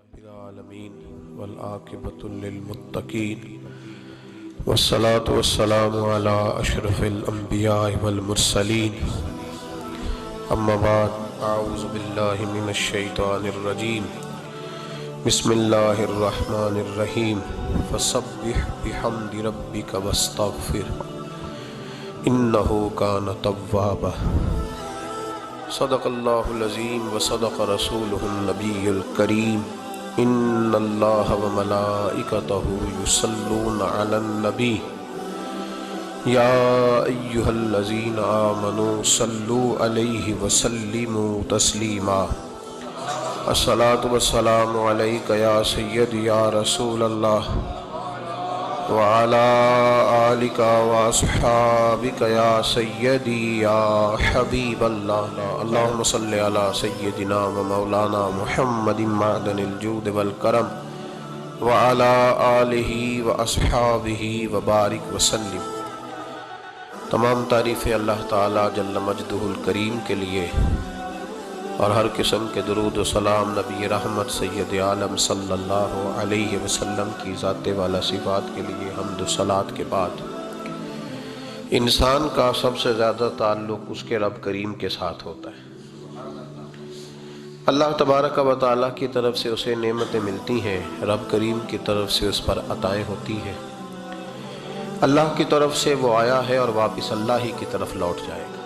رب العالمين والعاقبة للمتقين والصلاة والسلام على أشرف الأنبياء والمرسلين أما بعد أعوذ بالله من الشيطان الرجيم بسم الله الرحمن الرحيم فسبح بحمد ربك واستغفر إنه كان توابا صدق الله العظيم وصدق رسوله النبي الكريم إن الله وملائكته يصلون على النبي يا أيها الذين آمنوا صلوا عليه وسلموا تسليما الصلاة والسلام عليك يا سيدي يا رسول الله وعلى آلك وأصحابك يا سيدي يا حبيب الله اللهم صل على سيدنا ومولانا محمد معدن الجود والكرم وعلى آله وأصحابه وبارك وسلم۔ تمام تعریفیں اللہ تعالیٰ جل مجدہ الکریم کے لیے اور ہر قسم کے درود و سلام نبی رحمت سید عالم صلی اللہ علیہ وسلم کی ذات والا صفات کے لیے حمد و صلات کے بعد انسان کا سب سے زیادہ تعلق اس کے رب کریم کے ساتھ ہوتا ہے۔ اللہ تبارک و تعالیٰ کی طرف سے اسے نعمتیں ملتی ہیں، رب کریم کی طرف سے اس پر عطائیں ہوتی ہیں۔ اللہ کی طرف سے وہ آیا ہے اور واپس اللہ ہی کی طرف لوٹ جائے گا۔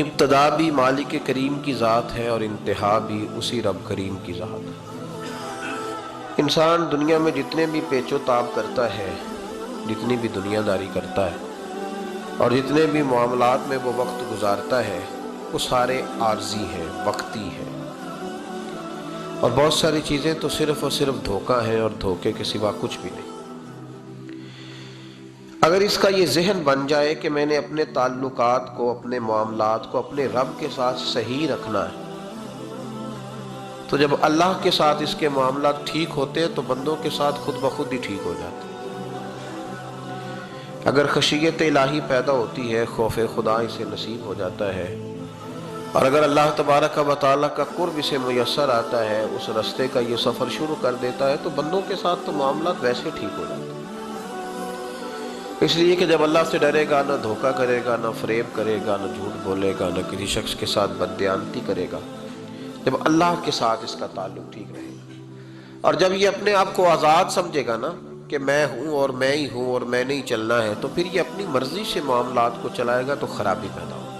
ابتدا بھی مالک کریم کی ذات ہے اور انتہا بھی اسی رب کریم کی ذات ہے۔ انسان دنیا میں جتنے بھی پیچ و تاب کرتا ہے، جتنی بھی دنیا داری کرتا ہے اور جتنے بھی معاملات میں وہ وقت گزارتا ہے وہ سارے عارضی ہیں، وقتی ہیں، اور بہت ساری چیزیں تو صرف اور صرف دھوکہ ہیں اور دھوکے کے سوا کچھ بھی نہیں۔ اگر اس کا یہ ذہن بن جائے کہ میں نے اپنے تعلقات کو، اپنے معاملات کو اپنے رب کے ساتھ صحیح رکھنا ہے، تو جب اللہ کے ساتھ اس کے معاملات ٹھیک ہوتے تو بندوں کے ساتھ خود بخود ہی ٹھیک ہو جاتے۔ اگر خشیت الہی پیدا ہوتی ہے، خوف خدا اسے نصیب ہو جاتا ہے، اور اگر اللہ تبارک و تعالیٰ کا قرب اسے میسر آتا ہے، اس رستے کا یہ سفر شروع کر دیتا ہے، تو بندوں کے ساتھ تو معاملات ویسے ٹھیک ہو جاتے ہیں۔ اس لیے کہ جب اللہ سے ڈرے گا، نہ دھوکہ کرے گا، نہ فریب کرے گا، نہ جھوٹ بولے گا، نہ کسی شخص کے ساتھ بددیانتی کرے گا، جب اللہ کے ساتھ اس کا تعلق ٹھیک رہے گا، اور جب یہ اپنے آپ کو آزاد سمجھے گا نا کہ میں ہوں اور میں ہی ہوں اور میں نے ہی چلنا ہے، تو پھر یہ اپنی مرضی سے معاملات کو چلائے گا تو خرابی پیدا ہوگی۔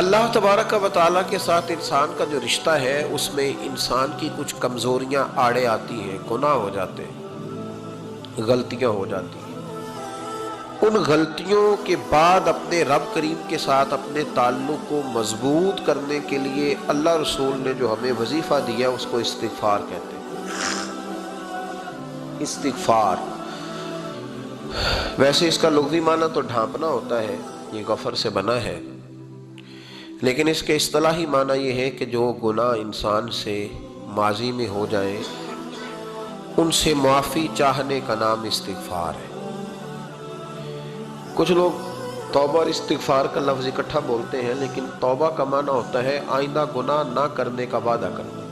اللہ تبارک و تعالیٰ کے ساتھ انسان کا جو رشتہ ہے، اس میں انسان کی کچھ کمزوریاں آڑے آتی ہیں، گناہ ہو جاتے ہیں، غلطیاں ہو جاتی ہیں۔ ان غلطیوں کے بعد اپنے رب کریم کے ساتھ اپنے تعلق کو مضبوط کرنے کے لیے اللہ رسول نے جو ہمیں وظیفہ دیا اس کو استغفار کہتے ہیں۔ استغفار ویسے اس کا لغوی معنی تو ڈھانپنا ہوتا ہے، یہ غفر سے بنا ہے، لیکن اس کے اصطلاحی معنی یہ ہے کہ جو گناہ انسان سے ماضی میں ہو جائیں ان سے معافی چاہنے کا نام استغفار ہے۔ کچھ لوگ توبہ اور استغفار کا لفظ اکٹھا بولتے ہیں، لیکن توبہ کا معنی ہوتا ہے آئندہ گناہ نہ کرنے کا وعدہ کرنا،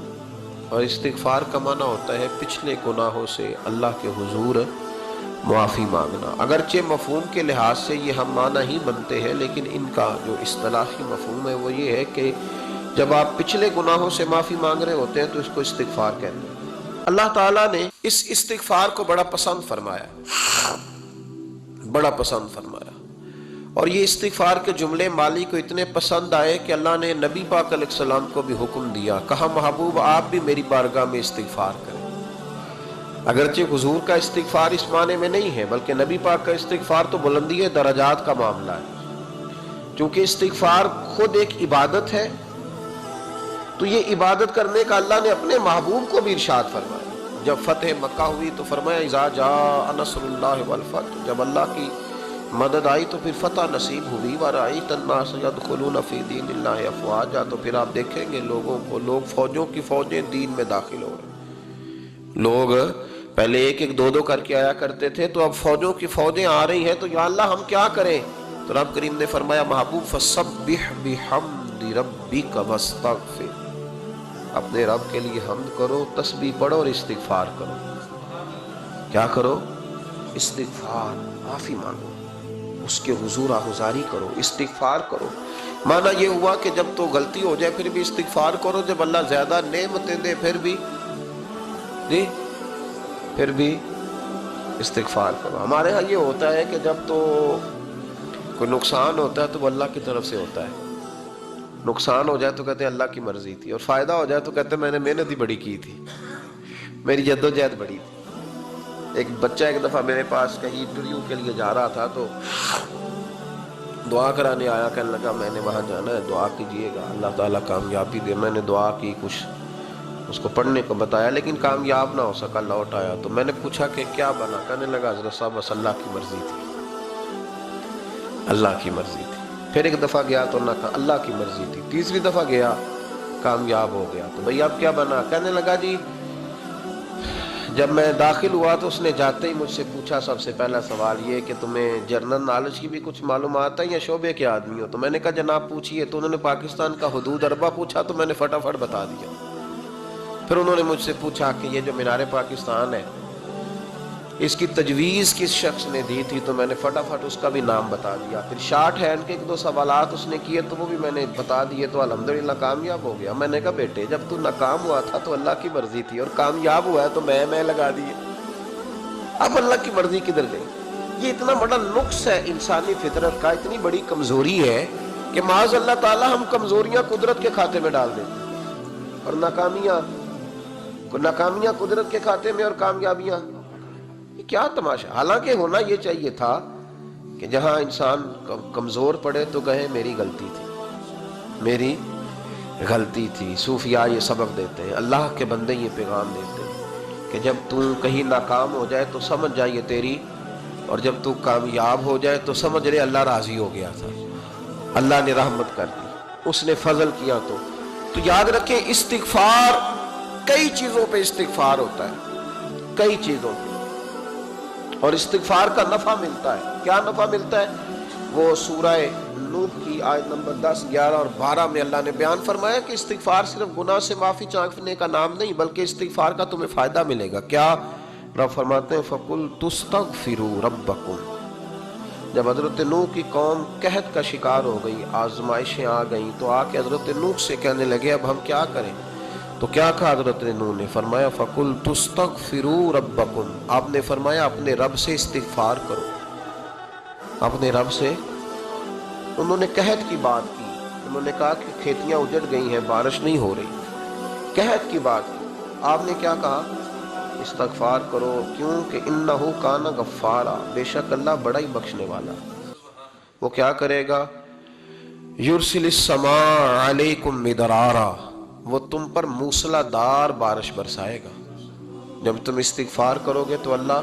اور استغفار کا معنی ہوتا ہے پچھلے گناہوں سے اللہ کے حضور معافی مانگنا۔ اگرچہ مفہوم کے لحاظ سے یہ ہم معنی ہی بنتے ہیں، لیکن ان کا جو اصطلاحی مفہوم ہے وہ یہ ہے کہ جب آپ پچھلے گناہوں سے معافی مانگ رہے ہوتے ہیں تو اس کو استغفار کہتے ہیں۔ اللہ تعالیٰ نے اس استغفار کو بڑا پسند فرمایا، بڑا پسند فرمایا، اور یہ استغفار کے جملے مالی کو اتنے پسند آئے کہ اللہ نے نبی پاک علیہ السلام کو بھی حکم دیا، کہا محبوب آپ بھی میری بارگاہ میں استغفار کریں۔ اگرچہ حضور کا استغفار اس معنی میں نہیں ہے، بلکہ نبی پاک کا استغفار تو بلندی درجات کا معاملہ ہے، چونکہ استغفار خود ایک عبادت ہے، تو یہ عبادت کرنے کا اللہ نے اپنے محبوب کو بھی ارشاد فرمایا۔ جب فتح مکہ ہوئی تو فرمایا اذا جاء نصر اللہ والفتح، جب اللہ کی مدد آئی تو پھر فتح نصیب ہوئی، وَرَأَيْتَ النَّاسَ يَدْخُلُونَ فِي دِينِ اللَّهِ أَفْوَاجًا، تو پھر آپ دیکھیں گے لوگوں کو، لوگ فوجوں کی فوجیں دین میں داخل ہو رہے۔ لوگ پہلے ایک ایک دو دو کر کے آیا کرتے تھے، تو اب فوجوں کی فوجیں آ رہی ہیں، تو یا اللہ ہم کیا کریں؟ تو رب کریم نے فرمایا محبوب فَسَبِّحْ بِحَمْدِ رَبِّكَ وَاسْتَغْفِرْ، اپنے رب کے لیے حمد کرو، تسبیح پڑھو اور استغفار کرو۔ کیا کرو؟ استغفار، معافی مانگو، اس کے حضور آہوزاری کرو، استغفار کرو۔ معنی یہ ہوا کہ جب تو غلطی ہو جائے پھر بھی استغفار کرو، جب اللہ زیادہ نعمتیں دے پھر بھی استغفار کرو۔ ہمارے ہاں یہ ہوتا ہے کہ جب تو کوئی نقصان ہوتا ہے تو وہ اللہ کی طرف سے ہوتا ہے، نقصان ہو جائے تو کہتے ہیں اللہ کی مرضی تھی، اور فائدہ ہو جائے تو کہتے ہیں میں نے محنت ہی بڑی کی تھی، میری جدوجہد بڑی تھی۔ ایک بچہ ایک دفعہ میرے پاس کہیں انٹرویو کے لیے جا رہا تھا تو دعا کرانے آیا، کہنے لگا میں نے وہاں جانا ہے، دعا کیجئے گا اللہ تعالیٰ کامیابی دے۔ میں نے دعا کی، کچھ اس کو پڑھنے کو بتایا، لیکن کامیاب نہ ہو سکا، لوٹ آیا۔ تو میں نے پوچھا کہ کیا بنا؟ کہنے لگا حضرت صاحب بس اللہ کی مرضی تھی، اللہ کی مرضی تھی۔ پھر ایک دفعہ گیا تو نہ، اللہ کی مرضی تھی۔ تیسری دفعہ گیا، کامیاب ہو گیا۔ تو بھئی اب کیا بنا؟ کہنے لگا جی جب میں داخل ہوا تو اس نے جاتے ہی مجھ سے پوچھا سب سے پہلا سوال یہ کہ تمہیں جنرل نالج کی بھی کچھ معلومات ہے یا شعبے کے آدمی ہو؟ تو میں نے کہا جناب پوچھئے۔ تو انہوں نے پاکستان کا حدود اربہ پوچھا تو میں نے فٹافٹ بتا دیا۔ پھر انہوں نے مجھ سے پوچھا کہ یہ جو مینار پاکستان ہے اس کی تجویز کس شخص نے دی تھی؟ تو میں نے فٹافٹ اس کا بھی نام بتا دیا۔ پھر شارٹ ہینڈ کے ایک دو سوالات اس نے کیے تو وہ بھی میں نے بتا دیے، تو الحمدللہ کامیاب ہو گیا۔ میں نے کہا بیٹے جب تو ناکام ہوا تھا تو اللہ کی مرضی تھی، اور کامیاب ہوا ہے تو میں لگا دیے، اب اللہ کی مرضی کدھر گئی؟ یہ اتنا بڑا نقص ہے انسانی فطرت کا، اتنی بڑی کمزوری ہے کہ معاذ اللہ تعالی ہم کمزوریاں قدرت کے کھاتے میں ڈال دیتے ہیں، اور ناکامیاں قدرت کے کھاتے میں، اور کامیابیاں کیا تماشا۔ حالانکہ ہونا یہ چاہیے تھا کہ جہاں انسان کمزور پڑے تو کہے میری غلطی تھی، میری غلطی تھی۔ صوفیاء یہ سبق دیتے ہیں، اللہ کے بندے یہ پیغام دیتے ہیں کہ جب تو کہیں ناکام ہو جائے تو سمجھ جائے تیری، اور جب تو کامیاب ہو جائے تو سمجھ رہے اللہ راضی ہو گیا تھا، اللہ نے رحمت کر دی، اس نے فضل کیا۔ تو یاد رکھیں استغفار، کئی چیزوں پہ استغفار ہوتا ہے، کئی چیزوں پہ، اور استغفار کا نفع ملتا ہے۔ کیا نفع ملتا ہے؟ وہ سورہ نوح کی آیت نمبر 10، 11 اور 12 میں اللہ نے بیان فرمایا کہ استغفار صرف گناہ سے معافی چاہنے کا نام نہیں، بلکہ استغفار کا تمہیں فائدہ ملے گا۔ کیا؟ رب فرماتے ہیں فَقُلْ تُسْتَغْفِرُوا رَبَّكُمْ۔ جب حضرت نوح کی قوم قحط کا شکار ہو گئی، آزمائشیں آ گئیں، تو آ کے حضرت نوح سے کہنے لگے اب ہم کیا کریں؟ تو کیا کہا حضرت نوح نے؟ فرمایا فَقُلْ تُسْتَغْفِرُوا رَبَّكُمْ، آپ نے فرمایا اپنے رب سے استغفار کرو، اپنے رب سے۔ انہوں نے قحط کی بات کی، انہوں نے کہا کہ کھیتیاں اجڑ گئی ہیں، بارش نہیں ہو رہی، قحط کی بات کی۔ آپ نے کیا کہا؟ استغفار کرو، کیوں کہ انہو کان غفارا، بے شک اللہ بڑا ہی بخشنے والا۔ وہ کیا کرے گا؟ یرسل السماء علیکم مدرارا، وہ تم پر موسلا دار بارش برسائے گا۔ جب تم استغفار کرو گے تو اللہ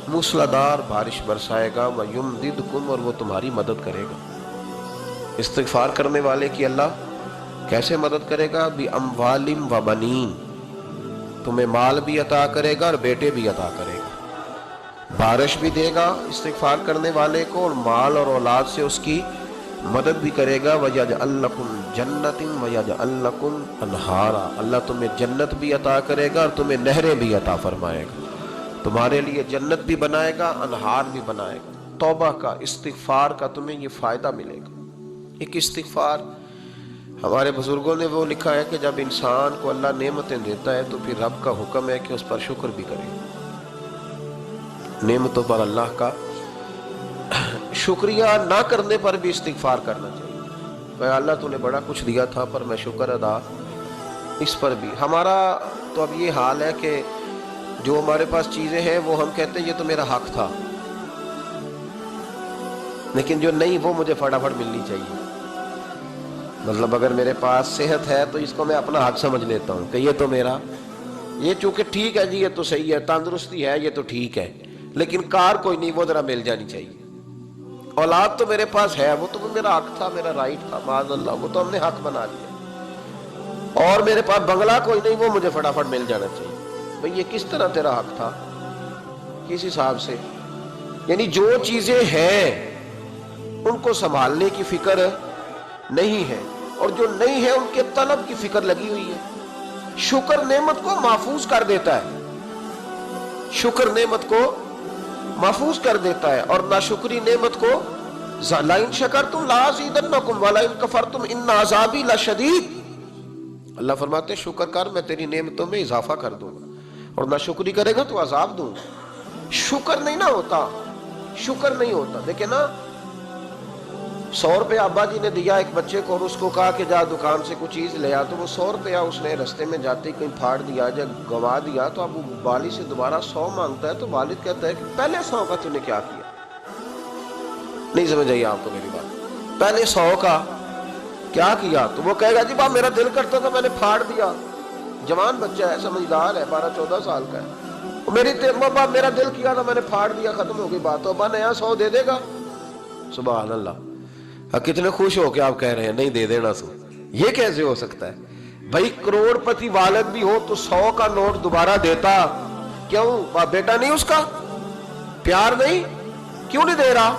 موسلا دار بارش برسائے گا، وَيُمْدِدْكُمْ، اور وہ تمہاری مدد کرے گا۔ استغفار کرنے والے کی اللہ کیسے مدد کرے گا؟ بِأَمْوَالٍ وَبَنِينَ، تمہیں مال بھی عطا کرے گا اور بیٹے بھی عطا کرے گا، بارش بھی دے گا استغفار کرنے والے کو، اور مال اور اولاد سے اس کی مدد بھی کرے گا۔ وَيَجْعَلْ لَكُمْ جَنَّةٍ وَيَجْعَلْ لَكُمْ أَنْهَارًا، اللہ تمہیں جنت بھی عطا کرے گا اور تمہیں نہریں بھی عطا فرمائے گا، تمہارے لیے جنت بھی بنائے گا، انہار بھی بنائے گا۔ توبہ کا، استغفار کا تمہیں یہ فائدہ ملے گا۔ ایک استغفار، ہمارے بزرگوں نے وہ لکھا ہے کہ جب انسان کو اللہ نعمتیں دیتا ہے تو پھر رب کا حکم ہے کہ اس پر شکر بھی کرے، نعمتوں پر اللہ کا شکریہ نہ کرنے پر بھی استغفار کرنا چاہیے۔ اے اللہ تو نے بڑا کچھ دیا تھا پر میں شکر ادا اس پر بھی۔ ہمارا تو اب یہ حال ہے کہ جو ہمارے پاس چیزیں ہیں وہ ہم کہتے ہیں یہ تو میرا حق تھا، لیکن جو نہیں وہ مجھے فٹافٹ ملنی چاہیے۔ مطلب اگر میرے پاس صحت ہے تو اس کو میں اپنا حق سمجھ لیتا ہوں کہ یہ تو میرا، یہ چونکہ ٹھیک ہے جی، یہ تو صحیح ہے، تندرستی ہے یہ تو ٹھیک ہے، لیکن کار کوئی نہیں، وہ ذرا مل جانی چاہیے۔ اولاد تو میرے پاس ہے، وہ تو میرا حق تھا، میرا رائٹ تھا، معاذ اللہ وہ تو ہم نے حق بنا لیا۔ اور میرے پاس بنگلہ کوئی نہیں، وہ مجھے فٹافٹ مل جانا چاہیے۔ بھئی یہ کس طرح تیرا حق تھا؟ کس حساب سے؟ یعنی جو چیزیں ہیں ان کو سنبھالنے کی فکر نہیں ہے، اور جو نہیں ہے ان کے طلب کی فکر لگی ہوئی ہے۔ شکر نعمت کو محفوظ کر دیتا ہے، شکر نعمت کو محفوظ کر دیتا ہے، اور ناشکری نعمت کو لَئِن شَكَرْتُمْ لَأَزِيدَنَّكُمْ وَلَئِن كَفَرْتُمْ إِنَّ عَذَابِي لَشَدِيدٌ۔ اللہ فرماتے ہیں شکر کر، میں تیری نعمتوں میں اضافہ کر دوں گا، اور ناشکری کرے گا تو عذاب دوں گا۔ شکر نہیں نہ ہوتا، شکر نہیں ہوتا۔ دیکھیں نا، 100 روپے ابا جی نے دیا ایک بچے کو، اور اس کو کہا کہ جا دکان سے کچھ چیز لے آ، تو وہ 100 روپیہ اس نے رستے میں جاتے کہیں پھاڑ دیا، جب گوا دیا، تو اب وہ والد سے دوبارہ 100 مانگتا ہے، تو والد کہتا ہے کہ پہلے 100 کا تو نے کیا کیا؟ نہیں سمجھ آئی آپ کو میری بات؟ پہلے 100 کا کیا کیا؟ تو وہ کہے گا جی باپ میرا دل کرتا تھا میں نے پھاڑ دیا۔ جوان بچہ ہے، سمجھدار ہے، 12-14 سال کا ہے، میرا دل کیا تھا میں نے پھاڑ دیا، ختم ہو گئی بات۔ تو ابا نیا 100 دے دے گا؟ سبحان اللہ، کتنے خوش ہو کے آپ کہہ رہے ہیں نہیں دے دینا سو، یہ کیسے ہو سکتا ہے؟ بھائی کروڑ پتی والد بھی ہو تو 100 کا نوٹ دوبارہ دیتا کیوں؟ بیٹا نہیں اس کا؟ پیار نہیں؟ کیوں نہیں دے رہا؟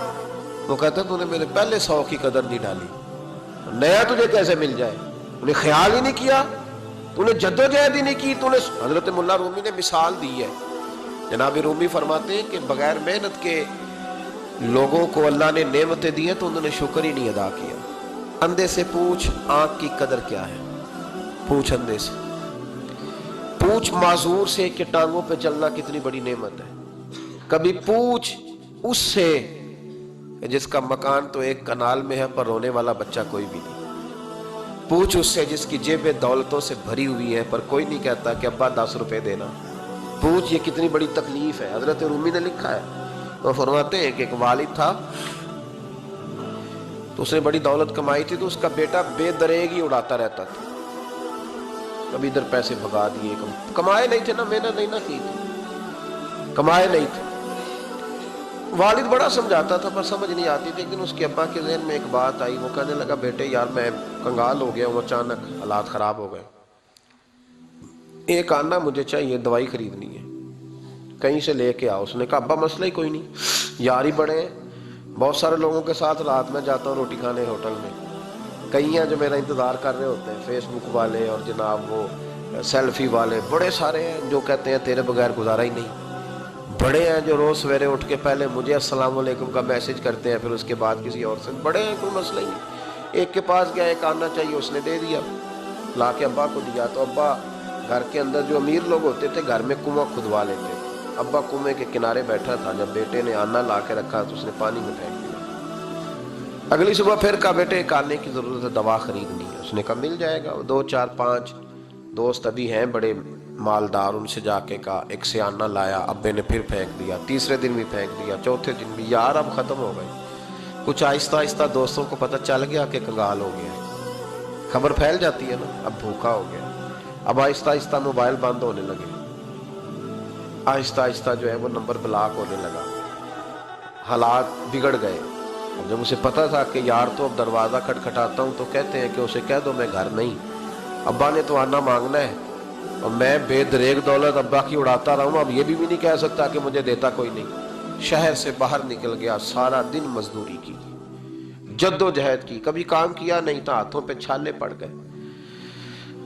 وہ کہتا تو نے میرے پہلے 100 کی قدر نہیں ڈالی، نیا تجھے کیسے مل جائے؟ تو نے خیال ہی نہیں کیا، تو نے جدوجہد ہی نہیں کی، تو نے۔ حضرت مولا رومی نے مثال دی ہے، جناب رومی فرماتے ہیں کہ بغیر محنت کے لوگوں کو اللہ نے نعمتیں دی ہیں تو انہوں نے شکر ہی نہیں ادا کیا۔ اندھے سے پوچھ آنکھ کی قدر کیا ہے، پوچھ اندھے سے، پوچھ معذور سے کہ ٹانگوں پہ چلنا کتنی بڑی نعمت ہے۔ کبھی پوچھ اس سے جس کا مکان تو ایک کنال میں ہے پر رونے والا بچہ کوئی بھی نہیں، پوچھ اس سے جس کی جیبیں دولتوں سے بھری ہوئی ہیں پر کوئی نہیں کہتا کہ ابا 10 روپے دینا۔ پوچھ یہ کتنی بڑی تکلیف ہے۔ حضرت رومی نے لکھا ہے، وہ فرماتے ہیں کہ ایک والد تھا تو اس نے بڑی دولت کمائی تھی، تو اس کا بیٹا بے دریغ ہی اڑاتا رہتا تھا، کبھی ادھر پیسے بھگا دیے، کمائے نہیں تھے نا، محنت نہیں نہ کی تھی، کمائے نہیں تھے۔ والد بڑا سمجھاتا تھا پر سمجھ نہیں آتی تھی۔ ایک دن اس کے ابا کے ذہن میں ایک بات آئی، وہ کہنے لگا بیٹے یار میں کنگال ہو گیا ہوں، اچانک حالات خراب ہو گئے، ایک آنا مجھے چاہیے، دوائی خریدنی ہے، کہیں سے لے کے آؤ۔ اس نے کہا ابا مسئلہ ہی کوئی نہیں، یار ہی بڑے ہیں، بہت سارے لوگوں کے ساتھ رات میں جاتا ہوں روٹی کھانے ہوٹل میں، کئی ہیں جو میرا انتظار کر رہے ہوتے ہیں، فیس بک والے اور جناب وہ سیلفی والے، بڑے سارے ہیں جو کہتے ہیں تیرے بغیر گزارا ہی نہیں، بڑے ہیں جو روز سویرے اٹھ کے پہلے مجھے السلام علیکم کا میسج کرتے ہیں، پھر اس کے بعد کسی اور سے، بڑے ہیں، کوئی مسئلہ ہی نہیں۔ ایک کے پاس گیا، ایک آنا چاہیے، اس نے دے دیا، لا کے ابا کو دیا، تو ابا گھر کے اندر جو امیر لوگ ہوتے تھے گھر میں کنواں کھدوا لیتے تھے، ابا کنویں کے کنارے بیٹھا تھا، جب بیٹے نے آنا لا کے رکھا تو اس نے پانی میں پھینک دیا۔ اگلی صبح پھر کہا بیٹے ایک آنے کی ضرورت ہے، دوا خریدنی ہے، اس نے کہا مل جائے گا۔ 2 4 5 دوست ابھی ہیں بڑے مالدار، ان سے جا کے کہا، ایک سے آنا لایا، ابے نے پھر پھینک دیا، تیسرے دن بھی پھینک دیا، چوتھے دن بھی، یار اب ختم ہو گئے۔ کچھ آہستہ آہستہ دوستوں کو پتہ چل گیا کہ کنگال ہو گیا، خبر پھیل جاتی ہے نا، اب بھوکا ہو گیا۔ اب آہستہ آہستہ موبائل بند ہونے لگے، آہستہ آہستہ جو ہے وہ نمبر بلاک ہونے لگا، حالات بگڑ گئے۔ جب اسے پتہ تھا کہ یار تو اب دروازہ کھٹکھٹاتا ہوں تو کہتے ہیں کہ اسے کہہ دو میں گھر نہیں، ابا نے تو آنا مانگنا ہے، اور میں بے دریغ دولت ابا کی اڑاتا رہا ہوں، اب یہ بھی نہیں کہہ سکتا کہ مجھے دیتا کوئی نہیں۔ شہر سے باہر نکل گیا، سارا دن مزدوری کی، جد و جہد کی، کبھی کام کیا نہیں تھا، ہاتھوں پہ چھالے پڑ گئے۔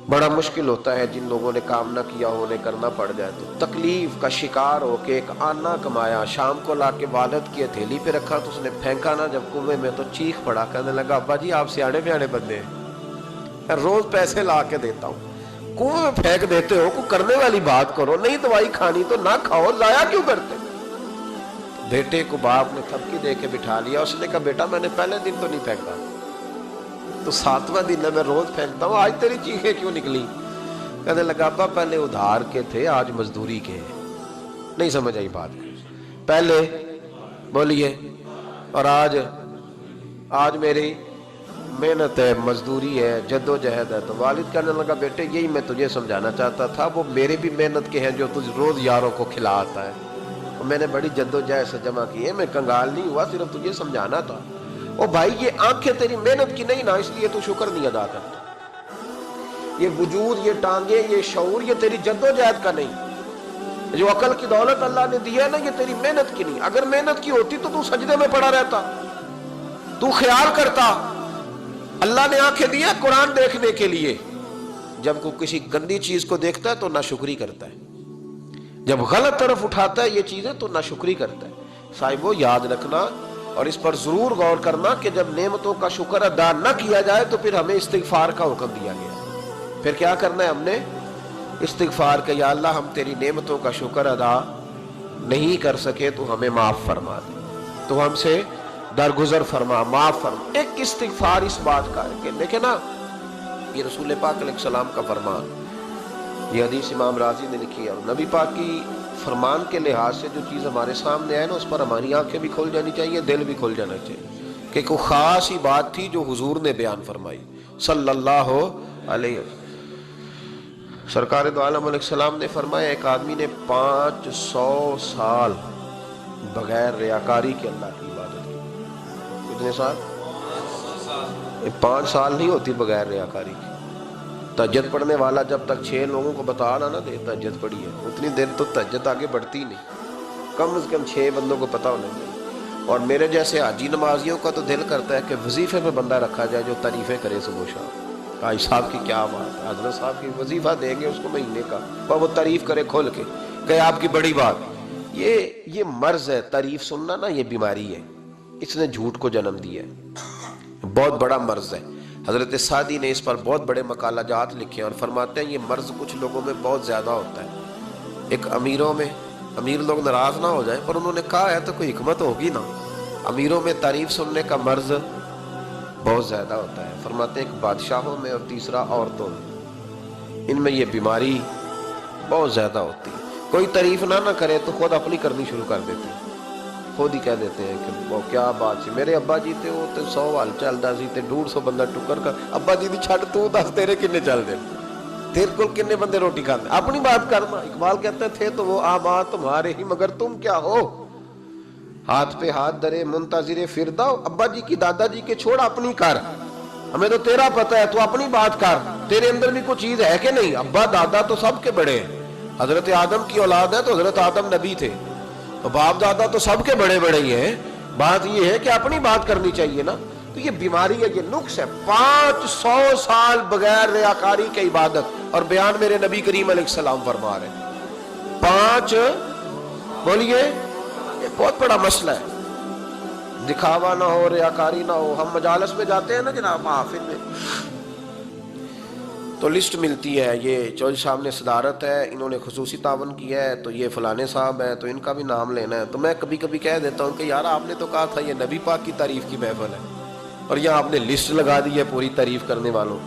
بڑا مشکل ہوتا ہے جن لوگوں نے کام نہ کیا ہو انہیں کرنا پڑ جائے، تو تکلیف کا شکار ہو کے ایک آنا کمایا، شام کو لا کے والد کی ہتھیلی پہ رکھا تو اس نے پھینکا نا جب کنویں میں تو چیخ پڑا، کہنے لگا ابا جی آپ سیانے بیانے بندے ہیں، روز پیسے لا کے دیتا ہوں، کنویں میں پھینک دیتے ہو، کوئی کرنے والی بات کرو، نہیں دوائی کھانی تو نہ کھاؤ، ضائع کیوں کرتے؟ بیٹے کو باپ نے تھپکی دے کے بٹھا لیا، اس نے کہا بیٹا میں نے پہلے دن تو نہیں پھینکا، تو 7واں دن ہے میں روز پھینکتا ہوں، آج تیری چیخیں کیوں نکلی؟ کہنے لگا ابا پہلے ادھار کے تھے آج مزدوری کے ہیں۔ نہیں سمجھ آئی بات؟ پہلے بولیے، اور آج میری محنت ہے، مزدوری ہے، جد و جہد ہے۔ تو والد کہنے لگا بیٹے یہی میں تجھے سمجھانا چاہتا تھا، وہ میرے بھی محنت کے ہیں جو تجھ روز یاروں کو کھلا آتا ہے، اور میں نے بڑی جد و جہد سے جمع کی ہے، میں کنگال نہیں ہوا، صرف تجھے سمجھانا تھا۔ او بھائی یہ آنکھیں تیری محنت کی نہیں نا، اس لیے تو شکر نہیں ادا کرتا، یہ وجود، یہ ٹانگیں، یہ شعور، یہ تیری جد و جہد کا نہیں، جو عقل کی دولت اللہ نے دی ہے نا، یہ تیری محنت کی نہیں۔ اگر محنت کی ہوتی تو سجدے میں پڑا رہتا، تو خیال کرتا اللہ نے آنکھیں دی ہیں قرآن دیکھنے کے لیے، جب کوئی کسی گندی چیز کو دیکھتا ہے تو ناشکری کرتا ہے، جب غلط طرف اٹھاتا ہے یہ چیزیں تو ناشکری کرتا ہے۔ صاحبو یاد رکھنا اور اس پر ضرور غور کرنا کہ جب نعمتوں کا شکر ادا نہ کیا جائے تو پھر ہمیں استغفار کا حکم دیا گیا۔ پھر کیا کرنا ہے ہم نے؟ استغفار کہ یا اللہ ہم تیری نعمتوں کا شکر ادا نہیں کر سکے تو ہمیں معاف فرما دے، تو ہم سے درگزر فرما، معاف فرما۔ ایک استغفار اس بات کا ہے کہ دیکھیں نا، یہ رسول پاک علیہ السلام کا فرمان، یہ حدیث امام رازی نے لکھی ہے، اور نبی پاک کی فرمان کے لحاظ سے جو چیز ہمارے سامنے ہے نا اس پر ہماری آنکھیں بھی کھل جانی چاہیے، دل بھی کھل جانا چاہیے، کہ کوئی خاص ہی بات تھی جو حضور نے بیان فرمائی صلی اللہ علیہ وسلم۔ سرکار دو عالم علیہ السلام نے فرمایا ایک آدمی نے 500 سال بغیر ریاکاری کے اللہ کی عبادت کی۔ کتنے سال؟ 5 سال نہیں ہوتی بغیر ریاکاری کی۔ تہجد پڑھنے والا جب تک 6 لوگوں کو بتا نہ دے تہجد پڑھی ہے، اتنی دیر تو تہجد آگے بڑھتی نہیں، کم از کم 6 بندوں کو پتا ہونا چاہیے۔ اور میرے جیسے حاجی نمازیوں کا تو دل کرتا ہے کہ وظیفے پہ بندہ رکھا جائے جو تعریفیں کرے صبح شام۔ حاج صاحب کی کیا بات ہے، حضرت صاحب کی وظیفہ دیں گے اس کو مہینے کا، اور وہ تعریف کرے کھول کے کہ آپ کی بڑی بات۔ یہ مرض ہے، تعریف سننا نا یہ بیماری ہے، اس نے جھوٹ کو جنم دیا ہے، بہت بڑا مرض ہے۔ حضرت سعدی نے اس پر بہت بڑے مقالہ جات لکھے ہیں اور فرماتے ہیں یہ مرض کچھ لوگوں میں بہت زیادہ ہوتا ہے۔ ایک امیروں میں، امیر لوگ ناراض نہ ہو جائیں پر انہوں نے کہا ہے تو کوئی حکمت ہوگی نا، امیروں میں تعریف سننے کا مرض بہت زیادہ ہوتا ہے۔ فرماتے ہیں ایک بادشاہوں میں اور تیسرا عورتوں میں، ان میں یہ بیماری بہت زیادہ ہوتی ہے۔ کوئی تعریف نہ کرے تو خود اپنی کرنی شروع کر دیتے ہیں، خود ہی کہہ دیتے ہیں کہ وہ کیا بات سی، میرے ابا جی تے وہ تے 100 حال چلدا سی تے 150 بندہ ٹکر کر، ابا جی دی چھڈ تو دس تیرے کنے چل دے، تیرے کول کنے بندے روٹی کھاندے، اپنی بات کرنا۔ اقبال کہتے تھے تو وہ آبا تمہارے ہی مگر تم کیا ہو، ہاتھ پہ ہاتھ درے منتظر فردا، ابا جی کی دادا جی کے چھوڑ اپنی کر، ہمیں تو تیرا پتہ ہے تو اپنی بات کر، تیرے اندر بھی کوئی چیز ہے کہ نہیں۔ ابا دادا تو سب کے بڑے ہیں، حضرت آدم کی اولاد ہے تو حضرت آدم نبی تھے، تو باپ دادا تو سب کے بڑے بڑے ہی ہیں، بات یہ ہے کہ اپنی بات کرنی چاہیے نا۔ تو یہ بیماری ہے، یہ نقص ہے۔ 500 سال بغیر ریاکاری کی عبادت، اور بیان میرے نبی کریم علیہ السلام فرما رہے ہیں 5، بولیے، یہ بہت بڑا مسئلہ ہے، دکھاوا نہ ہو، ریاکاری نہ ہو۔ ہم مجالس میں جاتے ہیں نا جناب، محافل میں، تو لسٹ ملتی ہے، یہ چودھری صاحب نے صدارت ہے، انہوں نے خصوصی تعاون کیا ہے، تو یہ فلانے صاحب ہے تو ان کا بھی نام لینا ہے۔ تو میں کبھی کبھی کہہ دیتا ہوں کہ یار آپ نے تو کہا تھا یہ نبی پاک کی تعریف کی محفل ہے، اور یہاں آپ نے لسٹ لگا دی ہے پوری تعریف کرنے والوں۔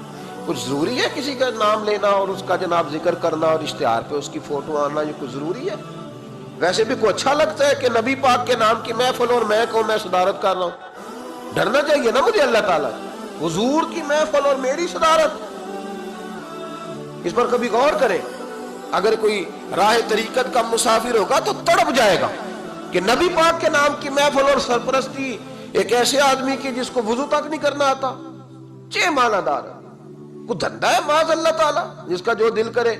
کچھ ضروری ہے کسی کا نام لینا اور اس کا جناب ذکر کرنا اور اشتہار پہ اس کی فوٹو آنا، یہ کچھ ضروری ہے؟ ویسے بھی کوئی اچھا لگتا ہے کہ نبی پاک کے نام کی محفل اور میں کہوں میں صدارت کر رہا ہوں؟ ڈرنا چاہیے نا مجھے اللہ تعالیٰ، حضور کی محفل اور میری صدارت، اس پر کبھی غور کریں۔ اگر کوئی راہ طریقت کا مسافر ہوگا تو تڑپ جائے گا کہ نبی پاک کے نام کی محفل اور سرپرستی ایک ایسے آدمی کی جس کو وضو تک نہیں کرنا آتا، چھ معنی دار ہے، کوئی دھندا ہے معاذ اللہ تعالیٰ، جس کا جو دل کرے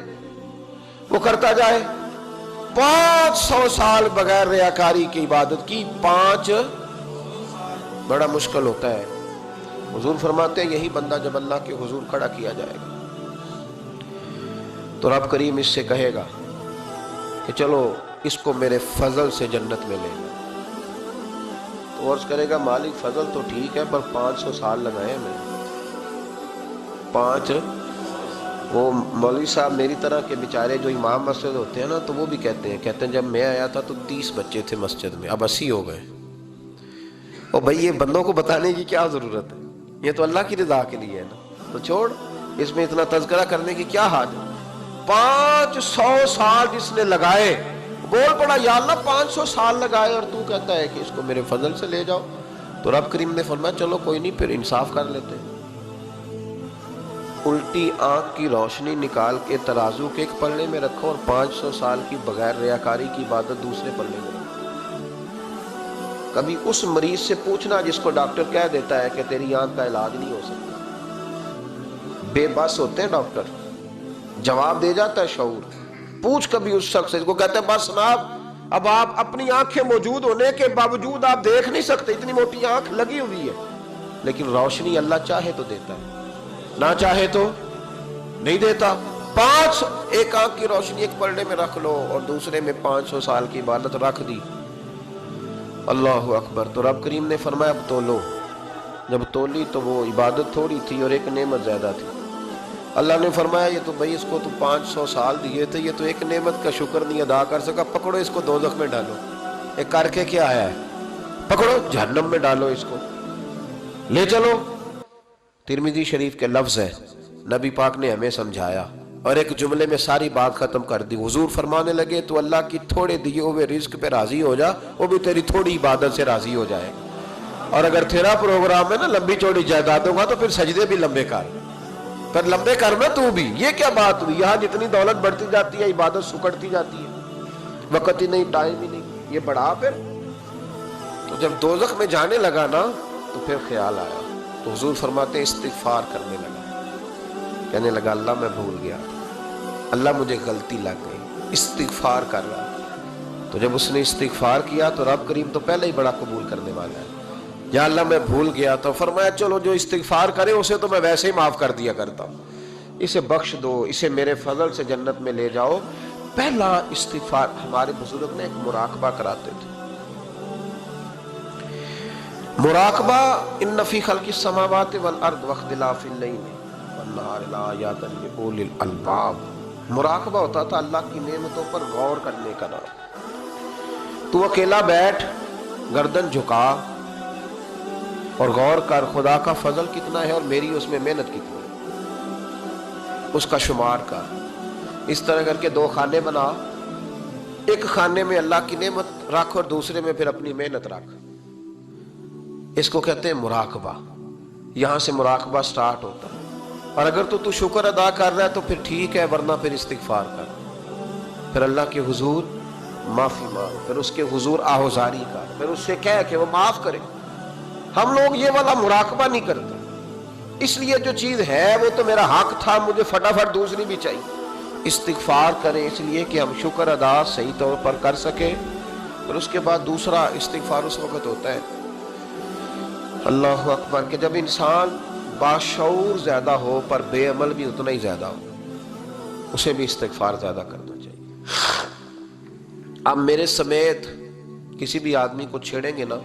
وہ کرتا جائے۔ 500 سال بغیر ریاکاری کی عبادت کی، 5 بڑا مشکل ہوتا ہے۔ حضور فرماتے ہیں یہی بندہ جب اللہ کے حضور کھڑا کیا جائے گا تو رب کریم اس سے کہے گا کہ چلو اس کو میرے فضل سے جنت میں لے لو، تو عرض کرے گا مالک فضل تو ٹھیک ہے پر 500 سال لگائے میں، 5۔ وہ مولوی صاحب میری طرح کے بیچارے جو امام مسجد ہوتے ہیں نا تو وہ بھی کہتے ہیں جب میں آیا تھا تو 30 بچے تھے مسجد میں، اب 80 ہو گئے۔ اور بھائی یہ بندوں کو بتانے کی کیا ضرورت ہے، یہ تو اللہ کی رضا کے لیے ہے نا، تو چھوڑ اس میں اتنا تذکرہ کرنے کی کیا حاجت۔ 500 سال جس نے لگائے، بول پڑا یا اللہ 500 سال لگائے اور تو کہتا ہے کہ اس کو میرے فضل سے لے جاؤ، تو رب کریم نے فرمایا چلو کوئی نہیں پھر انصاف کر لیتے، الٹی آنکھ کی روشنی نکال کے ترازو کے ایک پلڑے میں رکھو اور 500 سال کی بغیر ریاکاری کی عبادت دوسرے پلڑے میں رکھو۔ کبھی اس مریض سے پوچھنا جس کو ڈاکٹر کہہ دیتا ہے کہ تیری آنکھ کا علاج نہیں ہو سکتا، بے بس ہوتے ہیں ڈاکٹر، جواب دے جاتا ہے شعور۔ پوچھ کبھی اس شخص سے کو کہتے ہیں بس جناب اب آپ اپنی آنکھیں موجود ہونے کے باوجود آپ دیکھ نہیں سکتے، اتنی موٹی آنکھ لگی ہوئی ہے، لیکن روشنی اللہ چاہے تو دیتا ہے، نہ چاہے تو نہیں دیتا۔ 500 ایک آنکھ کی روشنی ایک پردے میں رکھ لو اور دوسرے میں 500 سال کی عبادت رکھ دی، اللہ اکبر۔ تو رب کریم نے فرمایا اب تولو، جب تولی تو وہ عبادت تھوڑی تھی اور ایک نعمت زیادہ تھی۔ اللہ نے فرمایا یہ تو بھائی اس کو تو 500 سال دیے تھے، یہ تو ایک نعمت کا شکر نہیں ادا کر سکا، پکڑو اس کو دوزخ میں ڈالو۔ ایک کر کے کیا آیا ہے؟ پکڑو جہنم میں ڈالو، اس کو لے چلو۔ ترمذی شریف کے لفظ ہے، نبی پاک نے ہمیں سمجھایا اور ایک جملے میں ساری بات ختم کر دی۔ حضور فرمانے لگے تو اللہ کی تھوڑے دیے ہوئے رزق پہ راضی ہو جا، وہ بھی تیری تھوڑی عبادت سے راضی ہو جائے گا۔ اور اگر تیرا پروگرام ہے نا لمبی چوڑی جائیدادوں کا، تو پھر سجدے بھی لمبے کر، پر لمبے کرنا تو بھی۔ یہ کیا بات ہوئی؟ یہاں جتنی دولت بڑھتی جاتی ہے عبادت سکڑتی جاتی ہے، وقت ہی نہیں، ٹائم ہی نہیں، یہ بڑھا پھر۔ تو جب دوزخ میں جانے لگا نا تو پھر خیال آیا، تو حضور فرماتے استغفار کرنے لگا، کہنے لگا اللہ میں بھول گیا، اللہ مجھے غلطی لگ گئی، استغفار کر رہا۔ تو جب اس نے استغفار کیا تو رب کریم تو پہلے ہی بڑا قبول کرنے والا ہے۔ یا اللہ میں بھول گیا، تو فرمایا چلو جو استغفار کرے اسے تو میں ویسے ہی معاف کر دیا کرتا ہوں، اسے بخش دو، اسے میرے فضل سے جنت میں لے جاؤ۔ پہلا استغفار، ہمارے بزرگ نے ایک مراقبہ کراتے تھے، مراقبہ، ان فی خلق السماوات والارض واختلاف اللیل والنہار لآیات لأولی الالباب۔ مراقبہ ہوتا تھا اللہ کی نعمتوں پر غور کرنے کا نام۔ تو اکیلا بیٹھ، گردن جھکا اور غور کر خدا کا فضل کتنا ہے اور میری اس میں محنت کتنی ہے، اس کا شمار کر۔ اس طرح کر کے 2 خانے بنا، ایک خانے میں اللہ کی نعمت رکھ اور دوسرے میں پھر اپنی محنت رکھ۔ اس کو کہتے ہیں مراقبہ۔ یہاں سے مراقبہ سٹارٹ ہوتا ہے۔ اور اگر تو شکر ادا کر رہا ہے تو پھر ٹھیک ہے، ورنہ پھر استغفار کر، پھر اللہ کے حضور معافی مانگ، پھر اس کے حضور آہوزاری کر، پھر اس سے کہہ کہ وہ معاف کرے۔ ہم لوگ یہ والا مراقبہ نہیں کرتے، اس لیے جو چیز ہے وہ تو میرا حق تھا، مجھے فٹافٹ دوسری بھی چاہیے۔ استغفار کریں اس لیے کہ ہم شکر ادا صحیح طور پر کر سکیں، پھر اس کے بعد دوسرا استغفار اس وقت ہوتا ہے اللہ اکبر کہ جب انسان باشعور زیادہ ہو پر بے عمل بھی اتنا ہی زیادہ ہو، اسے بھی استغفار زیادہ کرنا چاہیے۔ اب میرے سمیت کسی بھی آدمی کو چھیڑیں گے نا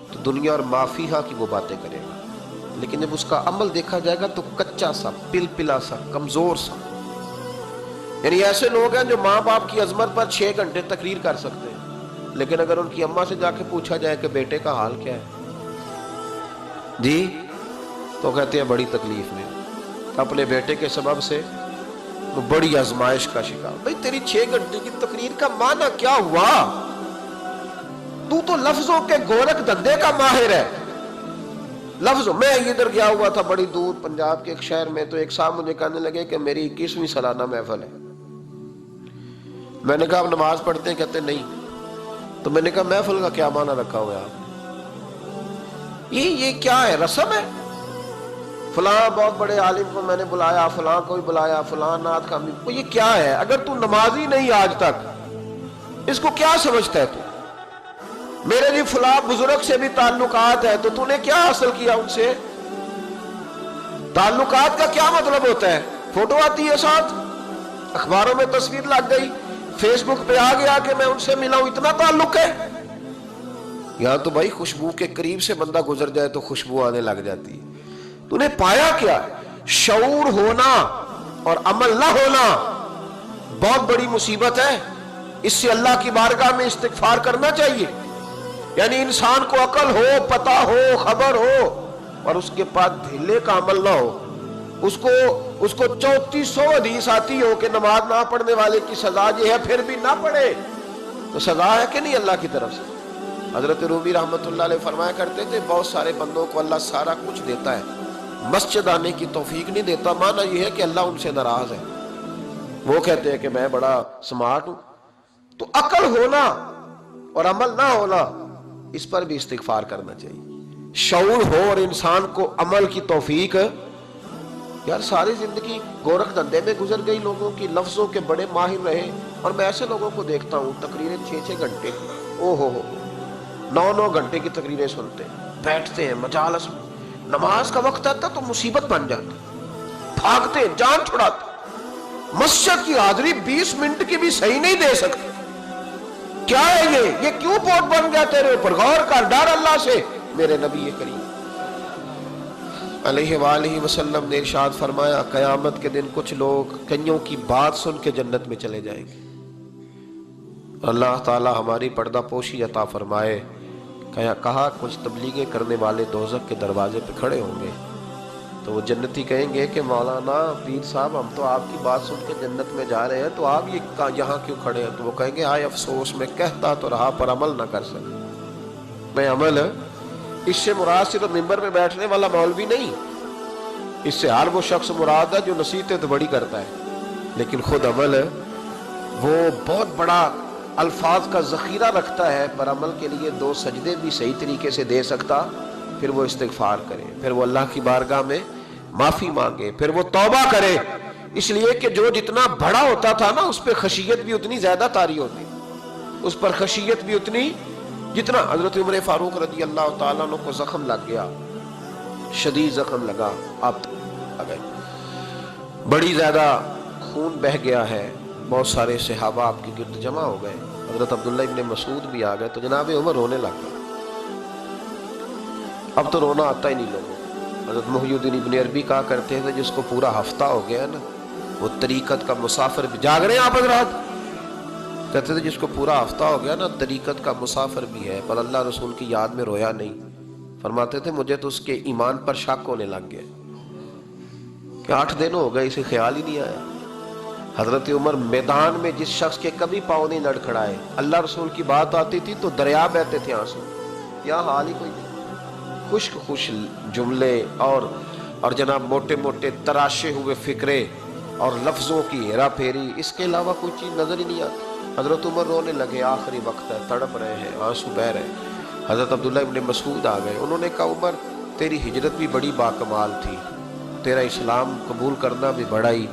تو دنیا اور مافیہا کی وہ باتیں کرے گا، لیکن جب اس کا عمل دیکھا جائے گا تو کچا سا، پلپلا سا، کمزور سا۔ یعنی ایسے لوگ ہیں جو ماں باپ کی عظمت پر 6 گھنٹے تقریر کر سکتے ہیں، لیکن اگر ان کی اماں سے جا کے پوچھا جائے کہ بیٹے کا حال کیا ہے جی، تو کہتے ہیں بڑی تکلیف میں، اپنے بیٹے کے سبب سے وہ بڑی آزمائش کا شکار۔ بھئی تیری 6 گھنٹے کی تقریر کا معنی کیا ہوا؟ تو لفظوں کے گورکھ دھندے کا ماہر ہے، لفظوں۔ میں ادھر گیا ہوا تھا بڑی دور پنجاب کے ایک شہر میں، تو ایک صاحب مجھے کہنے لگے کہ میری 21ویں سالانہ محفل ہے۔ میں نے کہا آپ نماز پڑھتے ہیں؟ کہتے نہیں۔ تو میں نے کہا محفل کا کیا معنی رکھا ہوا ہے آپ؟ یہ کیا ہے، رسم ہے؟ فلاں بہت بڑے عالم کو میں نے بلایا، فلاں کو بھی بلایا، فلاں نعت کا بھی۔ یہ کیا ہے؟ اگر تو نمازی نہیں آج تک، اس کو کیا سمجھتا ہے تو؟ میرے بھی فلاں بزرگ سے بھی تعلقات ہے، تو نے کیا حاصل کیا ان سے؟ تعلقات کا کیا مطلب ہوتا ہے؟ فوٹو آتی ہے ساتھ، اخباروں میں تصویر لگ گئی، فیس بک پہ آ گیا کہ میں ان سے ملا ہوں، اتنا تعلق ہے؟ یہاں تو بھائی خوشبو کے قریب سے بندہ گزر جائے تو خوشبو آنے لگ جاتی ہے۔ تو نے پایا کیا؟ شعور ہونا اور عمل نہ ہونا بہت بڑی مصیبت ہے۔ اس سے اللہ کی بارگاہ میں استغفار کرنا چاہیے۔ یعنی انسان کو عقل ہو، پتہ ہو، خبر ہو، اور اس کے بعد دھیلے کا عمل نہ ہو۔ اس کو 3400 حدیث آتی ہو کہ نماز نہ پڑھنے والے کی سزا یہ ہے، پھر بھی نہ پڑھے تو سزا ہے کہ نہیں اللہ کی طرف سے؟ حضرت رومی رحمت اللہ علیہ فرمایا کرتے تھے بہت سارے بندوں کو اللہ سارا کچھ دیتا ہے، مسجد آنے کی توفیق نہیں دیتا۔ معنی یہ ہے کہ اللہ ان سے ناراض ہے۔ وہ کہتے ہیں کہ میں بڑا سمارٹ ہوں۔ تو عقل ہونا اور عمل نہ ہونا، اس پر بھی استغفار کرنا چاہیے۔ شعور ہو اور انسان کو عمل کی توفیق۔ یار ساری زندگی گورکھ دھندے میں گزر گئی لوگوں کی، لفظوں کے بڑے ماہر رہے، اور میں ایسے لوگوں کو دیکھتا ہوں تقریریں 6 گھنٹے، او ہو 9 گھنٹے کی تقریریں سنتے ہیں، بیٹھتے ہیں مجالس میں، نماز کا وقت آتا تو مصیبت بن جاتی، بھاگتے جان چھڑاتے، مسجد کی حاضری 20 منٹ کی بھی صحیح نہیں دے سکتے. کیا ہے یہ کیوں پوٹ بن گیا تیرے اوپر؟ غور کر، ڈر اللہ سے. میرے نبی کریم علیہ وآلہ وسلم نے ارشاد فرمایا قیامت کے دن کچھ لوگ کئیوں کی بات سن کے جنت میں چلے جائیں گے. اللہ تعالی ہماری پردہ پوشی عطا فرمائے. کہا کچھ تبلیغیں کرنے والے دوزخ کے دروازے پہ کھڑے ہوں گے تو وہ جنتی کہیں گے کہ مولانا پیر صاحب ہم تو آپ کی بات سن کے جنت میں جا رہے ہیں تو آپ یہاں کیوں کھڑے ہیں؟ تو وہ کہیں گے ہائے افسوس، میں کہتا تو رہا پر عمل نہ کر سکا. میں عمل، اس سے مراد صرف ممبر میں بیٹھنے والا مولوی نہیں، اس سے ہر وہ شخص مراد ہے جو نصیحتیں تو بڑی کرتا ہے لیکن خود عمل وہ بہت بڑا الفاظ کا ذخیرہ رکھتا ہے، پر عمل کے لیے 2 سجدے بھی صحیح طریقے سے دے سکتا. پھر وہ استغفار کرے، پھر وہ اللہ کی بارگاہ میں معافی مانگے، پھر وہ توبہ کرے. اس لیے کہ جو جتنا بڑا ہوتا تھا نا اس پہ خشیت بھی اتنی زیادہ طاری ہوتی، اس پر خشیت بھی اتنی جتنا. حضرت عمر فاروق رضی اللہ تعالیٰ عنہ کو زخم لگ گیا، شدید زخم لگا، آپ آ گئے، بڑی زیادہ خون بہہ گیا ہے. بہت سارے صحابہ آپ کے گرد جمع ہو گئے، حضرت عبداللہ ابن مسعود بھی آ گئے. تو جناب عمر رونے لگ گئے. اب تو رونا آتا ہی نہیں لوگوں. حضرت محی الدین ابن عربی کہا کرتے تھے جس کو پورا ہفتہ ہو گیا نا وہ طریقت کا مسافر بھی. جاگ رہے ہیں آپ حضرات؟ کہتے تھے جس کو پورا ہفتہ ہو گیا نا طریقت کا مسافر بھی ہے، پر اللہ رسول کی یاد میں رویا نہیں. فرماتے تھے مجھے تو اس کے ایمان پر شک ہونے لگ گیا کہ 8 دن ہو گئے اسے خیال ہی نہیں آیا. حضرت عمر میدان میں جس شخص کے کبھی پاؤں نہیں لڑکھڑائے، اللہ رسول کی بات آتی تھی تو دریا بہتے تھے آنسو. کیا حال ہی کوئی نہیں. خوش جملے اور جناب موٹے موٹے تراشے ہوئے فکرے اور لفظوں کی ہیرا پھیری، اس کے علاوہ کوئی چیز نظر ہی نہیں آتی. حضرت عمر رونے لگے، آخری وقت ہے، تڑپ رہے ہیں، آنسو بہہ رہے ہیں. حضرت عبداللہ ابن مسعود آ گئے. انہوں نے کہا عمر تیری ہجرت بھی بڑی باکمال تھی، تیرا اسلام قبول کرنا بھی بڑا ہی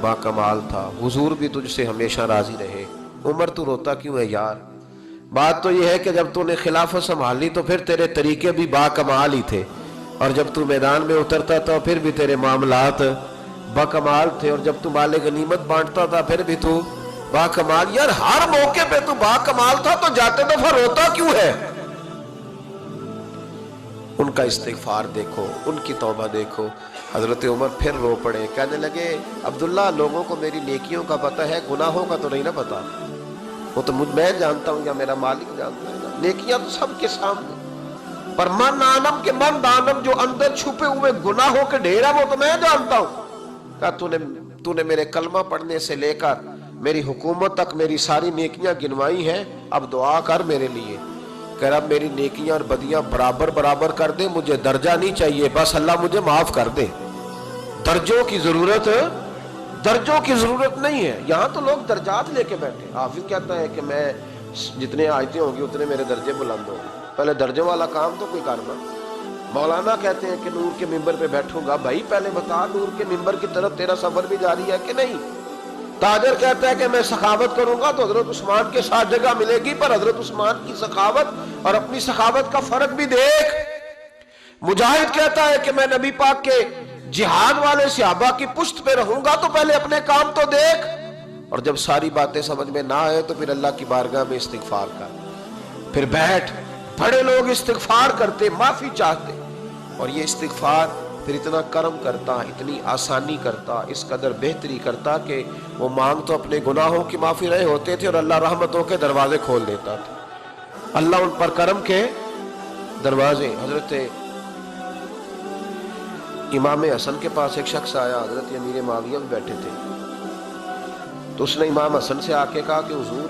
باکمال تھا، حضور بھی تجھ سے ہمیشہ راضی رہے. عمر تو روتا کیوں ہے یار؟ بات تو یہ ہے کہ جب تو نے خلافت سنبھالی تو پھر تیرے طریقے بھی باکمال ہی تھے، اور جب تو میدان میں اترتا تھا پھر بھی تیرے معاملات باکمال تھے، اور جب تو مال غنیمت بانٹتا تھا پھر بھی تو باکمال. یار ہر موقع پہ تو باکمال تھا تو جاتے دفعہ روتا کیوں ہے؟ ان کا استغفار دیکھو، ان کی توبہ دیکھو. حضرت عمر پھر رو پڑے، کہنے لگے عبداللہ لوگوں کو میری نیکیوں کا پتہ ہے، گناہوں کا تو نہیں نہ پتہ. وہ تو میں جانتا ہوں یا میرا مالک جانتا ہے نا. نیکیاں تو سب کے سامنے، پر من آنم کے من دانم جو اندر چھپے ہوئے گناہوں کے ڈھیر ہے وہ تو میں جانتا ہوں. کہا تو نے میرے کلمہ پڑھنے سے لے کر میری حکومت تک میری ساری نیکیاں گنوائی ہیں، اب دعا کر میرے لیے کہ رب میری نیکیاں اور بدیاں برابر کر دے. مجھے درجہ نہیں چاہیے، بس اللہ مجھے معاف کر دے. درجوں کی ضرورت نہیں ہے. یہاں تو لوگ درجات لے کے بیٹھے. حافظ کہتا ہے کہ میں جتنے آیتیں ہوں گی اتنے میرے درجے بلند ہوں گے. پہلے درجوں والا کام تو کوئی کرنا. مولانا کہتے ہیں کہ نور کے ممبر پہ بیٹھوں گا. بھائی پہلے بتا نور کے ممبر کی طرف تیرا سفر بھی جاری ہے کہ نہیں؟ تاجر کہتا ہے کہ میں سخاوت کروں گا تو حضرت عثمان کے ساتھ جگہ ملے گی، پر حضرت عثمان کی سخاوت اور اپنی سخاوت کا فرق بھی دیکھ. مجاہد کہتا ہے کہ میں نبی پاک کے جہاد والے صحابہ کی پشت پہ رہوں گا تو پہلے اپنے کام تو دیکھ. اور جب ساری باتیں سمجھ میں نہ آئے تو پھر اللہ کی بارگاہ میں استغفار کر، پھر بیٹھ. بڑے لوگ استغفار کرتے، معافی چاہتے، اور یہ استغفار پھر اتنا کرم کرتا، اتنی آسانی کرتا، اس قدر بہتری کرتا کہ وہ مانگ تو اپنے گناہوں کی معافی رہے ہوتے تھے اور اللہ رحمتوں کے دروازے کھول دیتا تھا. اللہ ان پر کرم کے دروازے. حضرت امام حسن کے پاس ایک شخص آیا، حضرت امیر معاویہ بھی بیٹھے تھے، تو اس نے امام حسن سے آ کے کہا کہ حضور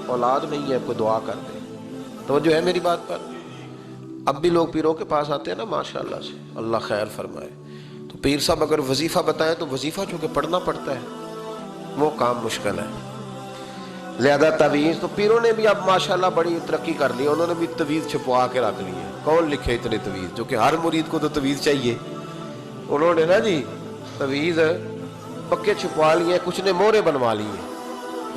اولاد نہیں ہے، کوئی دعا کر دے. توجہ ہے میری بات پر؟ اب بھی لوگ پیروں کے پاس آتے ہیں نا ماشاءاللہ سے، اللہ خیر فرمائے. تو پیر صاحب اگر وظیفہ بتائیں تو وظیفہ چونکہ پڑھنا پڑتا ہے وہ کام مشکل ہے. لہذا تعویذ تو پیروں نے بھی اب ماشاءاللہ بڑی ترقی کر لی، انہوں نے بھی تعویذ چھپوا کے رکھ لی ہے. کون لکھے اتنے تعویذ، جو کہ ہر مرید کو تو تعویذ چاہیے. انہوں نے نا جی تعویذ پکے چھپوا لیے، کچھ نے مورے بنوا لیے.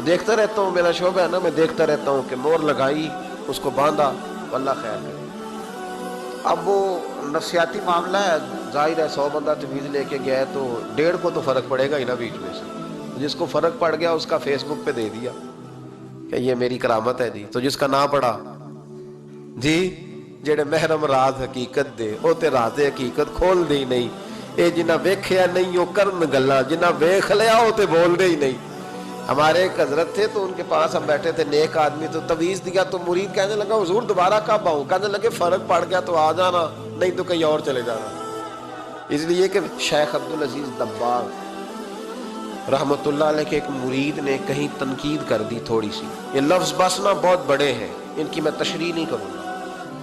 دیکھتا رہتا ہوں، میرا شعبہ ہے نا، میں دیکھتا رہتا ہوں کہ مور لگائی، اس کو باندھا، اللہ خیر کرے. اب وہ نفسیاتی معاملہ ہے، ظاہر ہے 100 بندہ تمیز لے کے گیا ہے تو 1.5 کو تو فرق پڑے گا ہی نا بیچ میں سے، جس کو فرق پڑ گیا اس کا فیس بک پہ دے دیا کہ یہ میری کرامت ہے جی، تو جس کا نہ پڑا جی جڑے محرم راز حقیقت دے او تے راز حقیقت کھول دے ہی نہیں، اے جنہ ویکھیا نہیں او کرن گلا، جنہ ویکھ لیا او تے بول دے ہی نہیں۔ ہمارے ایک حضرت تھے تو ان کے پاس ہم بیٹھے تھے، نیک آدمی، تو تویز دیا تو مرید کہنے لگا حضور دوبارہ کب آؤں؟ کہنے لگے فرق پڑ گیا تو آ جانا، نہیں تو کہیں اور چلے جانا۔ اس لیے کہ شیخ عبدالعزیز دباغ رحمت اللہ علیہ کے ایک مرید نے کہیں تنقید کر دی تھوڑی سی، یہ لفظ بس نا بہت بڑے ہیں، ان کی میں تشریح نہیں کروں گا،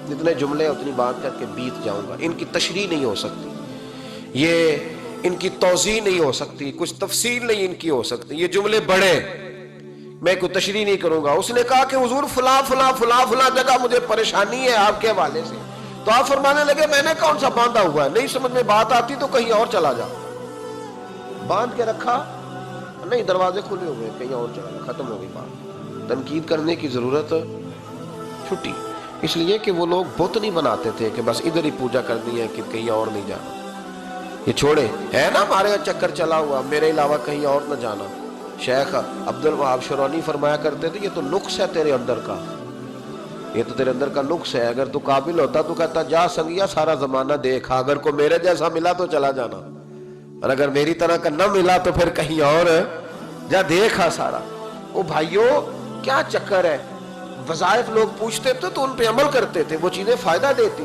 جتنے جملے اتنی بات کر کے بیت جاؤں گا، ان کی تشریح نہیں ہو سکتی، یہ ان کی توضیح نہیں ہو سکتی، کچھ تفصیل نہیں ان کی ہو سکتی، یہ جملے بڑے، میں کوئی تشریح نہیں کروں گا۔ اس نے کہا کہ حضور فلاں فلاں فلاں فلاں جگہ مجھے پریشانی ہے آپ کے حوالے سے، تو آپ فرمانے لگے میں نے کون سا باندھا ہوا ہے، نہیں سمجھ میں بات آتی تو کہیں اور چلا جا، باندھ کے رکھا نہیں، دروازے کھلے ہوئے کہیں اور چلا جا، ختم ہو گئی بات، تنقید کرنے کی ضرورت چھٹی، اس لیے کہ وہ لوگ بت نہیں بناتے تھے کہ بس ادھر ہی پوجا کرنی ہے کہ کہیں اور نہیں جانا، یہ چھوڑے ہے نا ہمارے چکر چلا ہوا، میرے علاوہ کہیں اور نہ جانا۔ شیخ عبدالوہاب شرونی فرمایا کرتے تھے یہ تو نقص ہے تیرے اندر کا، یہ تو تیرے اندر کا نقص ہے، اگر تو قابل ہوتا تو کہتا جا سنگیا سارا زمانہ دیکھا، اگر کوئی میرے جیسا ملا تو چلا جانا، اور اگر میری طرح کا نہ ملا تو پھر کہیں اور جا دیکھا سارا۔ او بھائیو کیا چکر ہے، وظائف لوگ پوچھتے تھے تو ان پہ عمل کرتے تھے، وہ چیزیں فائدہ دیتی۔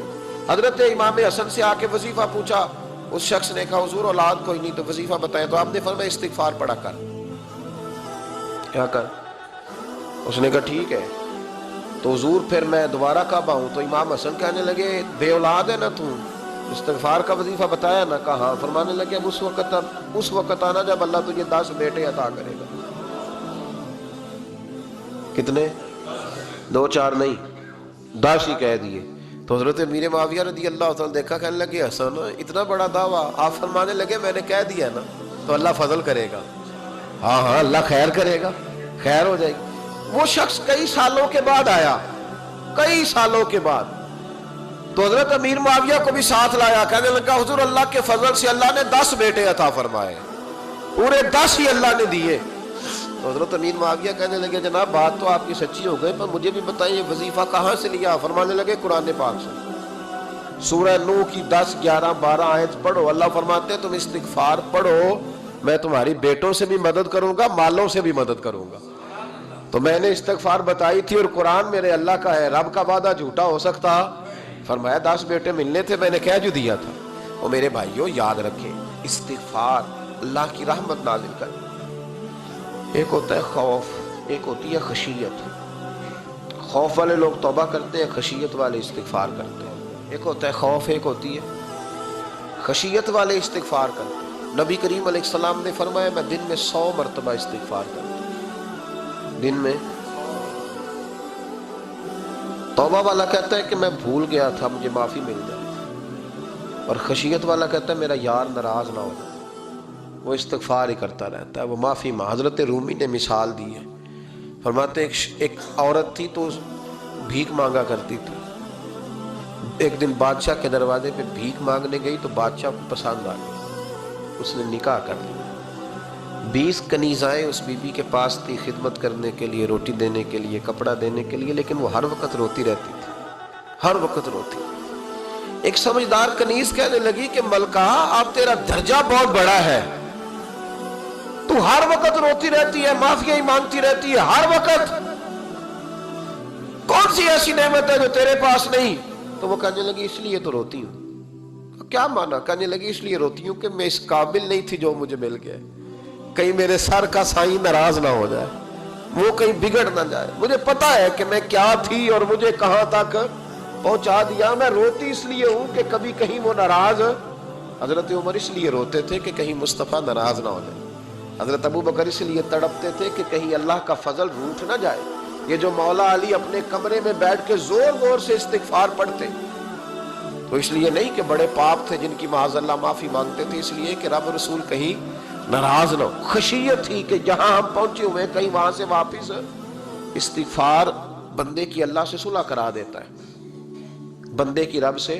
حضرت امام حسن سے آ کے وظیفہ پوچھا، اس شخص نے کہا حضور اولاد کوئی نہیں تو وظیفہ بتائیں، تو آپ نے فرمایا استغفار پڑھا کر، کیا کر؟ اس نے کہا ٹھیک ہے، تو حضور پھر میں دوبارہ کب آؤں؟ تو امام حسن کہنے لگے بے اولاد ہے نا تو، استغفار کا وظیفہ بتایا نا؟ کہا ہاں۔ فرمانے لگے اب اس وقت آنا جب اللہ تجھے 10 بیٹے عطا کرے گا۔ کتنے؟ 2 4 نہیں، 10 ہی کہہ دیے۔ تو حضرت امیر معاویہ رضی اللہ تعالیٰ دیکھا، کہنے لگے حسن اتنا بڑا دعویٰ؟ آپ فرمانے لگے میں نے کہہ دیا نا تو اللہ فضل کرے گا، ہاں ہاں اللہ خیر کرے گا، خیر ہو جائے گی۔ وہ شخص کئی سالوں کے بعد آیا، کئی سالوں کے بعد، تو حضرت امیر معاویہ کو بھی ساتھ لایا، کہنے لگا حضور اللہ کے فضل سے اللہ نے 10 بیٹے عطا فرمائے، پورے 10 ہی اللہ نے دیے۔ تو حضرت امیر معاویہ کہنے لگے جناب بات تو آپ کی سچی ہو گئی، پر مجھے بھی بتائیں یہ وظیفہ کہاں سے لیا؟ فرمانے لگے قرآن پاک سے، سورہ نوح کی 10 11 12 آیت پڑھو، اللہ فرماتے ہیں تم استغفار پڑھو، میں تمہاری بیٹوں سے بھی مدد کروں گا، مالوں سے بھی مدد کروں گا۔ تو میں نے استغفار بتائی تھی اور قرآن میرے اللہ کا ہے، رب کا وعدہ جھوٹا ہو سکتا؟ فرمایا 10 بیٹے ملنے تھے، میں نے کہہ جو دیا تھا۔ اور میرے بھائیوں یاد رکھیں استغفار اللہ کی رحمت نازل کر، ایک ہوتا ہے خوف، ایک ہوتی ہے خشیت۔ خوف والے لوگ توبہ کرتے ہیں، خشیت والے استغفار کرتے ہیں۔ ایک ہوتا ہے خوف، ایک ہوتی ہے خشیت والے استغفار کرتے ہیں۔ نبی کریم علیہ السلام نے فرمایا میں دن میں 100 مرتبہ استغفار کرتا ہوں، دن میں۔ توبہ والا کہتا ہے کہ میں بھول گیا تھا مجھے معافی مل جائے، اور خشیت والا کہتا ہے میرا یار ناراض نہ ہو جائے، وہ استغفار ہی کرتا رہتا ہے، وہ معافی حضرت رومی نے مثال دی ہے، فرماتے ایک عورت تھی تو بھیک مانگا کرتی تھی، ایک دن بادشاہ کے دروازے پہ بھیک مانگنے گئی تو بادشاہ کو پسند آ گئی، اس نے نکاح کر لیا۔ 20 کنیزائیں اس بی بی کے پاس تھی خدمت کرنے کے لیے، روٹی دینے کے لیے، کپڑا دینے کے لیے، لیکن وہ ہر وقت روتی رہتی تھی، ہر وقت روتی۔ ایک سمجھدار کنیز کہنے لگی کہ ملکہ اب تیرا درجہ بہت بڑا ہے، تو ہر وقت روتی رہتی ہے، معافیاں ہی مانگتی رہتی ہے ہر وقت، کون سی ایسی نعمت ہے جو تیرے پاس نہیں؟ تو وہ کہنے لگی اس لیے تو روتی ہوں۔ کیا مانا؟ کہنے لگی اس لیے روتی ہوں کہ میں اس قابل نہیں تھی جو مجھے مل گیا، کہیں میرے سر کا سائیں ناراض نہ ہو جائے، وہ کہیں بگڑ نہ جائے، مجھے پتا ہے کہ میں کیا تھی اور مجھے کہاں تک پہنچا دیا، میں روتی اس لیے ہوں کہ کبھی کہیں وہ ناراض۔ حضرت عمر اس لیے روتے تھے کہ کہیں مصطفیٰ ناراض نہ ہو جائے، حضرت ابو بکر اس لیے تڑپتے تھے کہ کہیں اللہ کا فضل روٹھ نہ جائے۔ یہ جو مولا علی اپنے کمرے میں بیٹھ کے زور زور سے استغفار پڑھتے تو اس لیے نہیں کہ بڑے پاپ تھے جن کی معاذ اللہ معافی مانگتے تھے، اس لیے کہ رب رسول کہیں ناراض نہ ہو، خشیت تھی کہ جہاں ہم پہنچے ہوئے کہیں وہاں سے واپس۔ استغفار بندے کی اللہ سے صلح کرا دیتا ہے، بندے کی رب سے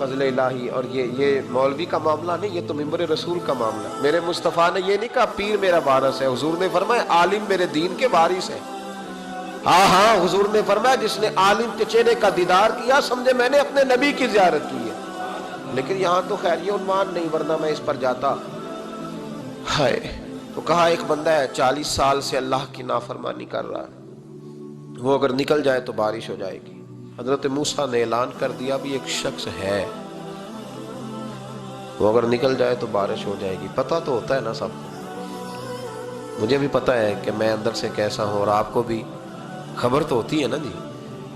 فضل الہی اور یہ مولوی کا معاملہ نہیں، یہ تو ممبر رسول کا معاملہ ہے۔ میرے مصطفیٰ نے یہ نہیں کہا پیر میرا وارث ہے، حضور نے فرمایا عالم میرے دین کے وارث ہے۔ ہاں حضور نے فرمایا جس نے عالم کے چہرے کا دیدار کیا سمجھے میں نے اپنے نبی کی زیارت کی ہے۔ لیکن یہاں تو خیر یہ عنوان نہیں، ورنہ میں اس پر جاتا۔ ہائے، تو کہا ایک بندہ ہے 40 سال سے اللہ کی نافرمانی کر رہا ہے، وہ اگر نکل جائے تو بارش ہو جائے گی۔ حضرت موسیٰ نے اعلان کر دیا بھی ایک شخص ہے، وہ اگر نکل جائے تو بارش ہو جائے گی۔ پتہ تو ہوتا ہے نا سب کو، مجھے بھی پتہ ہے کہ میں اندر سے کیسا ہوں، اور آپ کو بھی خبر تو ہوتی ہے نا جی۔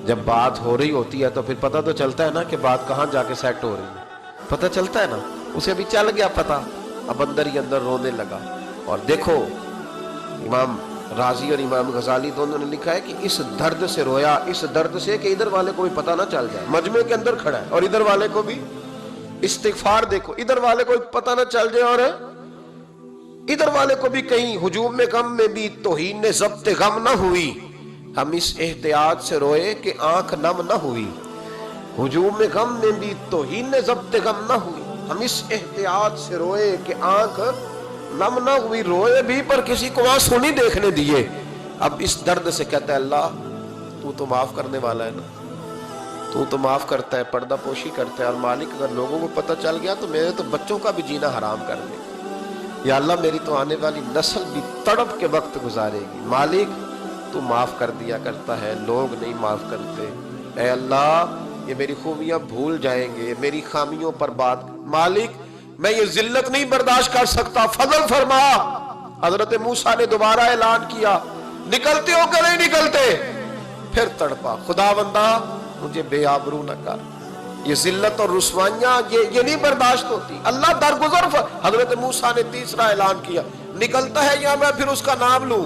جب بات ہو رہی ہوتی ہے تو پھر پتہ تو چلتا ہے نا کہ بات کہاں جا کے سیٹ ہو رہی ہے، پتہ چلتا ہے نا۔ اسے بھی چل گیا پتہ، اب اندر ہی اندر رونے لگا۔ اور دیکھو امام رازی اور امام غزالی دونوں نے لکھا ہے کہ اس درد سے رویا، اس درد سے کہ ادھر والے کو بھی پتہ نہ چل جائے، مجمع کے اندر کھڑا ہے اور ادھر والے کو بھی استغفار، دیکھو ادھر والے کو پتہ نہ چل جائے اور ادھر والے کو بھی کہیں ہجوم میں غم میں بھی توہین نے ضبط غم نہ ہوئی۔ ہم اس احتیاط سے روئے کہ آنکھ نم نہ ہوئی، ہجوم میں غم میں بھی توہین نے ضبط غم نہ ہوئی۔ ہم اس احتیاط سے روئے کہ آنکھ نم نہ ہوئی، روئے بھی پر کسی کو آنسو نہیں دیکھنے دیے۔ اب اس درد سے کہتا ہے اللہ تو تو معاف کرنے والا ہے نا، تو تو معاف کرتا ہے، پردہ پوشی کرتا ہے، اور مالک اگر لوگوں کو پتہ چل گیا تو میرے تو بچوں کا بھی جینا حرام کر دے، یا اللہ میری تو آنے والی نسل بھی تڑپ کے وقت گزارے گی۔ مالک تو معاف کر دیا کرتا ہے، لوگ نہیں معاف کرتے، اے اللہ یہ میری خوبیاں بھول جائیں گے، میری خامیوں پر بات، مالک میں یہ ذلت نہیں برداشت کر سکتا، فضل فرما۔ حضرت موسیٰ نے دوبارہ اعلان کیا نکلتے ہو کہ نہیں نکلتے؟ پھر تڑپا خدا بندہ مجھے بے آبرو نہ کر، یہ ذلت اور رسوائیاں یہ نہیں برداشت ہوتی، اللہ درگزر۔ حضرت موسیٰ نے تیسرا اعلان کیا نکلتا ہے یا میں پھر اس کا نام لوں،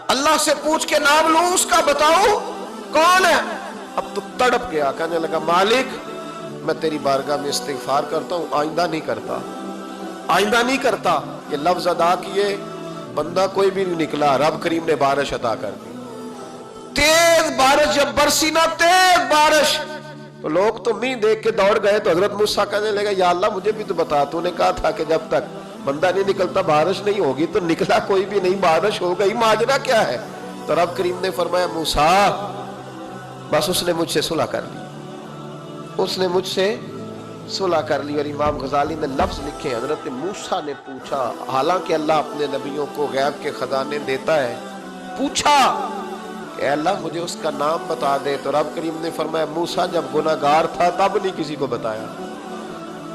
اللہ سے پوچھ کے نام لوں اس کا، بتاؤ کون ہے؟ اب تو تڑپ گیا، کہنے لگا مالک میں تیری بارگاہ میں استغفار کرتا ہوں، آئندہ نہیں کرتا، آئندہ نہیں کرتا۔ یہ لفظ ادا کیے، بندہ کوئی بھی نہیں نکلا، رب کریم نے بارش عطا کر دی، تیز بارش جب برسی نا، تیز بارش، تو لوگ تو منہ دیکھ کے دوڑ گئے۔ تو حضرت موسیٰ کہنے لگا یا اللہ مجھے بھی تو بتا، تو نے کہا تھا کہ جب تک بندہ نہیں نکلتا بارش نہیں ہوگی، تو نکلا کوئی بھی نہیں، بارش ہو گئی، ماجرا کیا ہے؟ تو رب کریم نے فرمایا موسیٰ بس اس نے مجھ سے صلح کر لی، اس نے مجھ سے صلح کر لی۔ اور امام غزالی نے لفظ لکھے، حضرت موسیٰ نے پوچھا، حالانکہ اللہ اپنے نبیوں کو غیب کے خزانے دیتا ہے، پوچھا کہ اے اللہ مجھے اس کا نام بتا دے۔ تو رب کریم نے فرمایا موسیٰ جب گناہگار تھا تب نہیں کسی کو بتایا،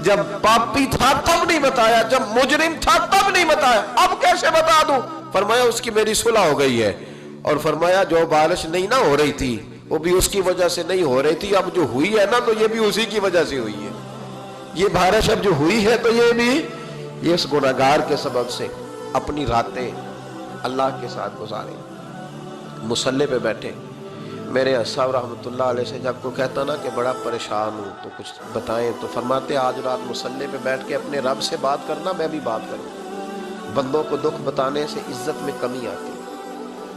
جب پاپی تھا تب نہیں بتایا، جب مجرم تھا تب نہیں بتایا، اب کیسے بتا دوں؟ فرمایا اس کی میری صلح ہو گئی ہے، اور فرمایا جو بارش نہیں نہ ہو رہی تھی وہ بھی اس کی وجہ سے نہیں ہو رہی تھی، اب جو ہوئی ہے نا تو یہ بھی اسی کی وجہ سے ہوئی ہے، یہ بارش اب جو ہوئی ہے تو یہ بھی یہ اس گناہگار کے سبب سے۔ اپنی راتیں اللہ کے ساتھ گزارے، مصلی پہ بیٹھے۔ میرے صاحب رحمۃ اللہ علیہ سے جب کو کہتا نا کہ بڑا پریشان ہوں تو کچھ بتائیں، تو فرماتے آج رات مصلی پہ بیٹھ کے اپنے رب سے بات کرنا، میں بھی بات کروں۔ بندوں کو دکھ بتانے سے عزت میں کمی آتی،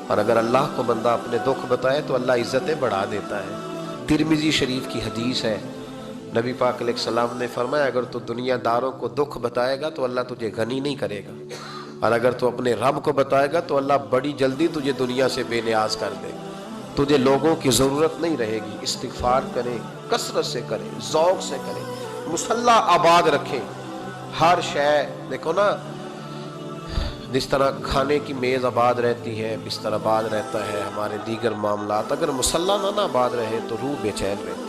اور اگر اللہ کو بندہ اپنے دکھ بتائے تو اللہ عزتیں بڑھا دیتا ہے۔ ترمذی شریف کی حدیث ہے، نبی پاک علیہ السلام نے فرمایا اگر تو دنیا داروں کو دکھ بتائے گا تو اللہ تجھے غنی نہیں کرے گا، اور اگر تو اپنے رب کو بتائے گا تو اللہ بڑی جلدی تجھے دنیا سے بے نیاز کر دے، تجھے لوگوں کی ضرورت نہیں رہے گی۔ استغفار کریں، کثرت سے کریں، ذوق سے کریں، مصلی آباد رکھیں، ہر شے دیکھو نا، جس طرح کھانے کی میز آباد رہتی ہے، بستر آباد رہتا ہے، ہمارے دیگر معاملات، اگر مصلی نہ آباد رہے تو روح بے چین رہتی،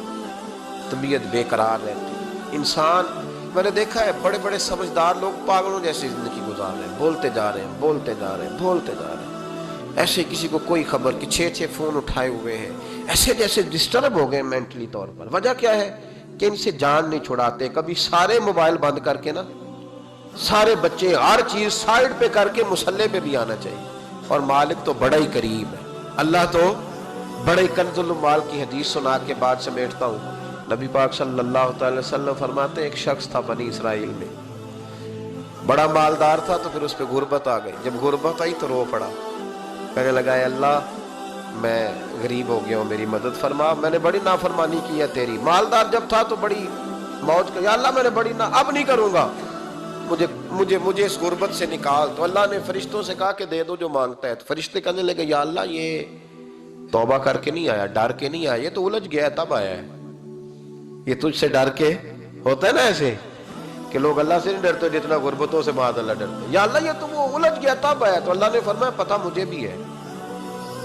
طبیعت بے قرار رہتی۔ انسان میں نے دیکھا ہے بڑے بڑے سمجھدار لوگ پاگلوں جیسی زندگی گزار رہے ہیں، بولتے جا رہے ہیں، بولتے جا رہے ہیں، بولتے جا رہے ہیں، ایسے کسی کو کوئی خبر کہ 6 فون اٹھائے ہوئے ہیں، ایسے جیسے ڈسٹرب ہو گئے مینٹلی طور پر۔ وجہ کیا ہے کہ ان سے جان نہیں چھڑاتے۔ کبھی سارے موبائل بند کر کے نا، سارے بچے ہر چیز سائیڈ پہ کر کے مصلی پہ بھی آنا چاہیے، اور مالک تو بڑا ہی قریب ہے، اللہ تو بڑے کنز المال کی حدیث سنا کے بعد سمیٹتا ہوں۔ نبی پاک صلی اللہ تعالی وسلم فرماتے ایک شخص تھا بنی اسرائیل میں، بڑا مالدار تھا، تو پھر اس پہ غربت آ گئی، جب غربت آئی تو رو پڑا، کہنے لگا اے اللہ میں غریب ہو گیا ہوں، میری مدد فرما، میں نے بڑی نافرمانی کی ہے تیری۔ مالدار جب تھا تو بڑی موج کر، یا اللہ میں نے بڑی اب نہیں کروں گا، مجھے اس غربت سے نکال۔ تو اللہ نے فرشتوں سے کہا کہ دے دو جو مانگتا ہے۔ تو فرشتے کہنے لگے یا اللہ یہ توبہ کر کے نہیں آیا، ڈر کے نہیں آیا، یہ تو الجھ گیا تب آیا ہے، یہ تجھ سے ڈر کے ہوتا ہے نا ایسے کہ لوگ اللہ سے نہیں ڈرتے جتنا غربتوں سے بعد اللہ ڈرتے، یا اللہ یہ تو وہ الجھ گیا تب آیا۔ تو اللہ نے فرمایا پتہ مجھے بھی ہے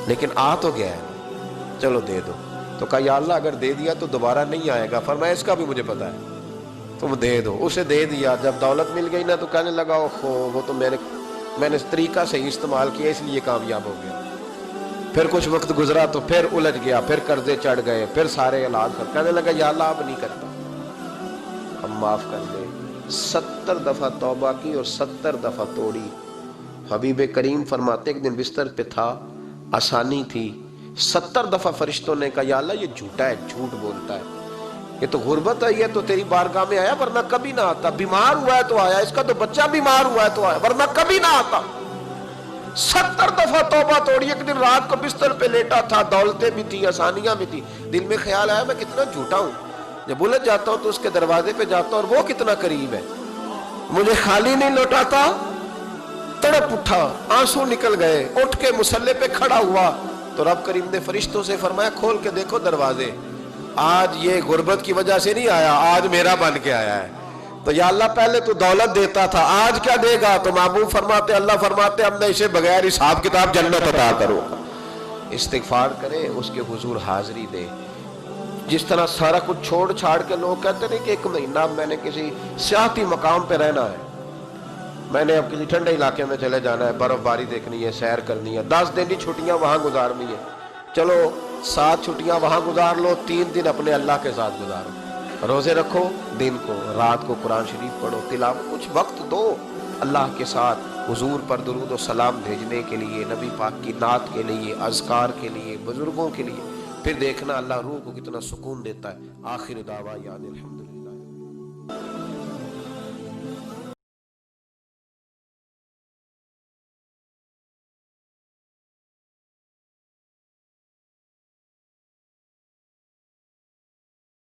لیکن آ تو گیا ہے، چلو دے دو۔ تو کہا یا اللہ اگر دے دیا تو دوبارہ نہیں آئے گا۔ فرمایا اس کا بھی مجھے پتا ہے، تم دے دو۔ اسے دے دیا، جب دولت مل گئی نا تو کہنے لگا اوہو وہ تو میں نے اس طریقہ سے ہی استعمال کیا اس لیے کامیاب ہو گیا۔ پھر کچھ وقت گزرا تو پھر الجھ گیا، پھر قرضے چڑھ گئے، پھر سارے علاج کر، کہنے لگا یا اللہ اب نہیں کرتا، اب معاف کر دے۔ 70 دفعہ توبہ کی اور 70 دفعہ توڑی۔ حبیب کریم فرماتے ایک دن بستر پہ تھا، آسانی تھی، 70 دفعہ فرشتوں نے کہا یا اللہ یہ جھوٹا ہے، جھوٹ بولتا ہے، یہ تو غربت ہے، یہ تو تیری بارگاہ میں آیا ورنہ کبھی نہ آتا، بیمار ہوا ہے تو آیا، اس کا تو بچہ بیمار ہوا ہے تو آیا ورنہ کبھی نہ آتا۔ 70 دفعہ توبہ توڑی۔ ایک دن رات کو بستر پہ لیٹا تھا، دولتیں بھی تھی، آسانیاں بھی تھی، دل میں خیال آیا میں کتنا جھوٹا ہوں، جب الجھ جاتا ہوں تو اس کے دروازے پہ جاتا ہوں اور وہ کتنا قریب ہے، مجھے خالی نہیں لوٹاتا۔ تڑپ اٹھا، آنسو نکل گئے، اٹھ کے مصلے پہ کھڑا ہوا تو رب کریم نے فرشتوں سے فرمایا کھول کے دیکھو دروازے، آج یہ غربت کی وجہ سے نہیں آیا، آج میرا بن کے آیا ہے۔ تو یا اللہ پہلے تو دولت دیتا تھا، آج کیا دے گا؟ تو محبوب فرماتے اللہ فرماتے اب میں اسے بغیر حساب کتاب جنت عطا کروں گا۔ استغفار کرے، اس کے حضور حاضری دے۔ جس طرح سارا کچھ چھوڑ چھاڑ کے لوگ کہتے ہیں کہ 1 مہینہ میں نے کسی سیاحتی مقام پہ رہنا ہے، میں نے اب کسی ٹھنڈے علاقے میں چلے جانا ہے، برف باری دیکھنی ہے، سیر کرنی ہے، 10 دن کی چھٹیاں وہاں گزارنی ہے، چلو 7 چھٹیاں وہاں گزار لو، 3 دن اپنے اللہ کے ساتھ گزارو، روزے رکھو، دن کو رات کو قرآن شریف پڑھو، تلاوت، کچھ وقت دو اللہ کے ساتھ حضور پر درود و سلام بھیجنے کے لیے، نبی پاک کی نعت کے لیے، اذکار کے لیے، بزرگوں کے لیے، پھر دیکھنا اللہ روح کو کتنا سکون دیتا ہے۔ آخر دعوانا الحمد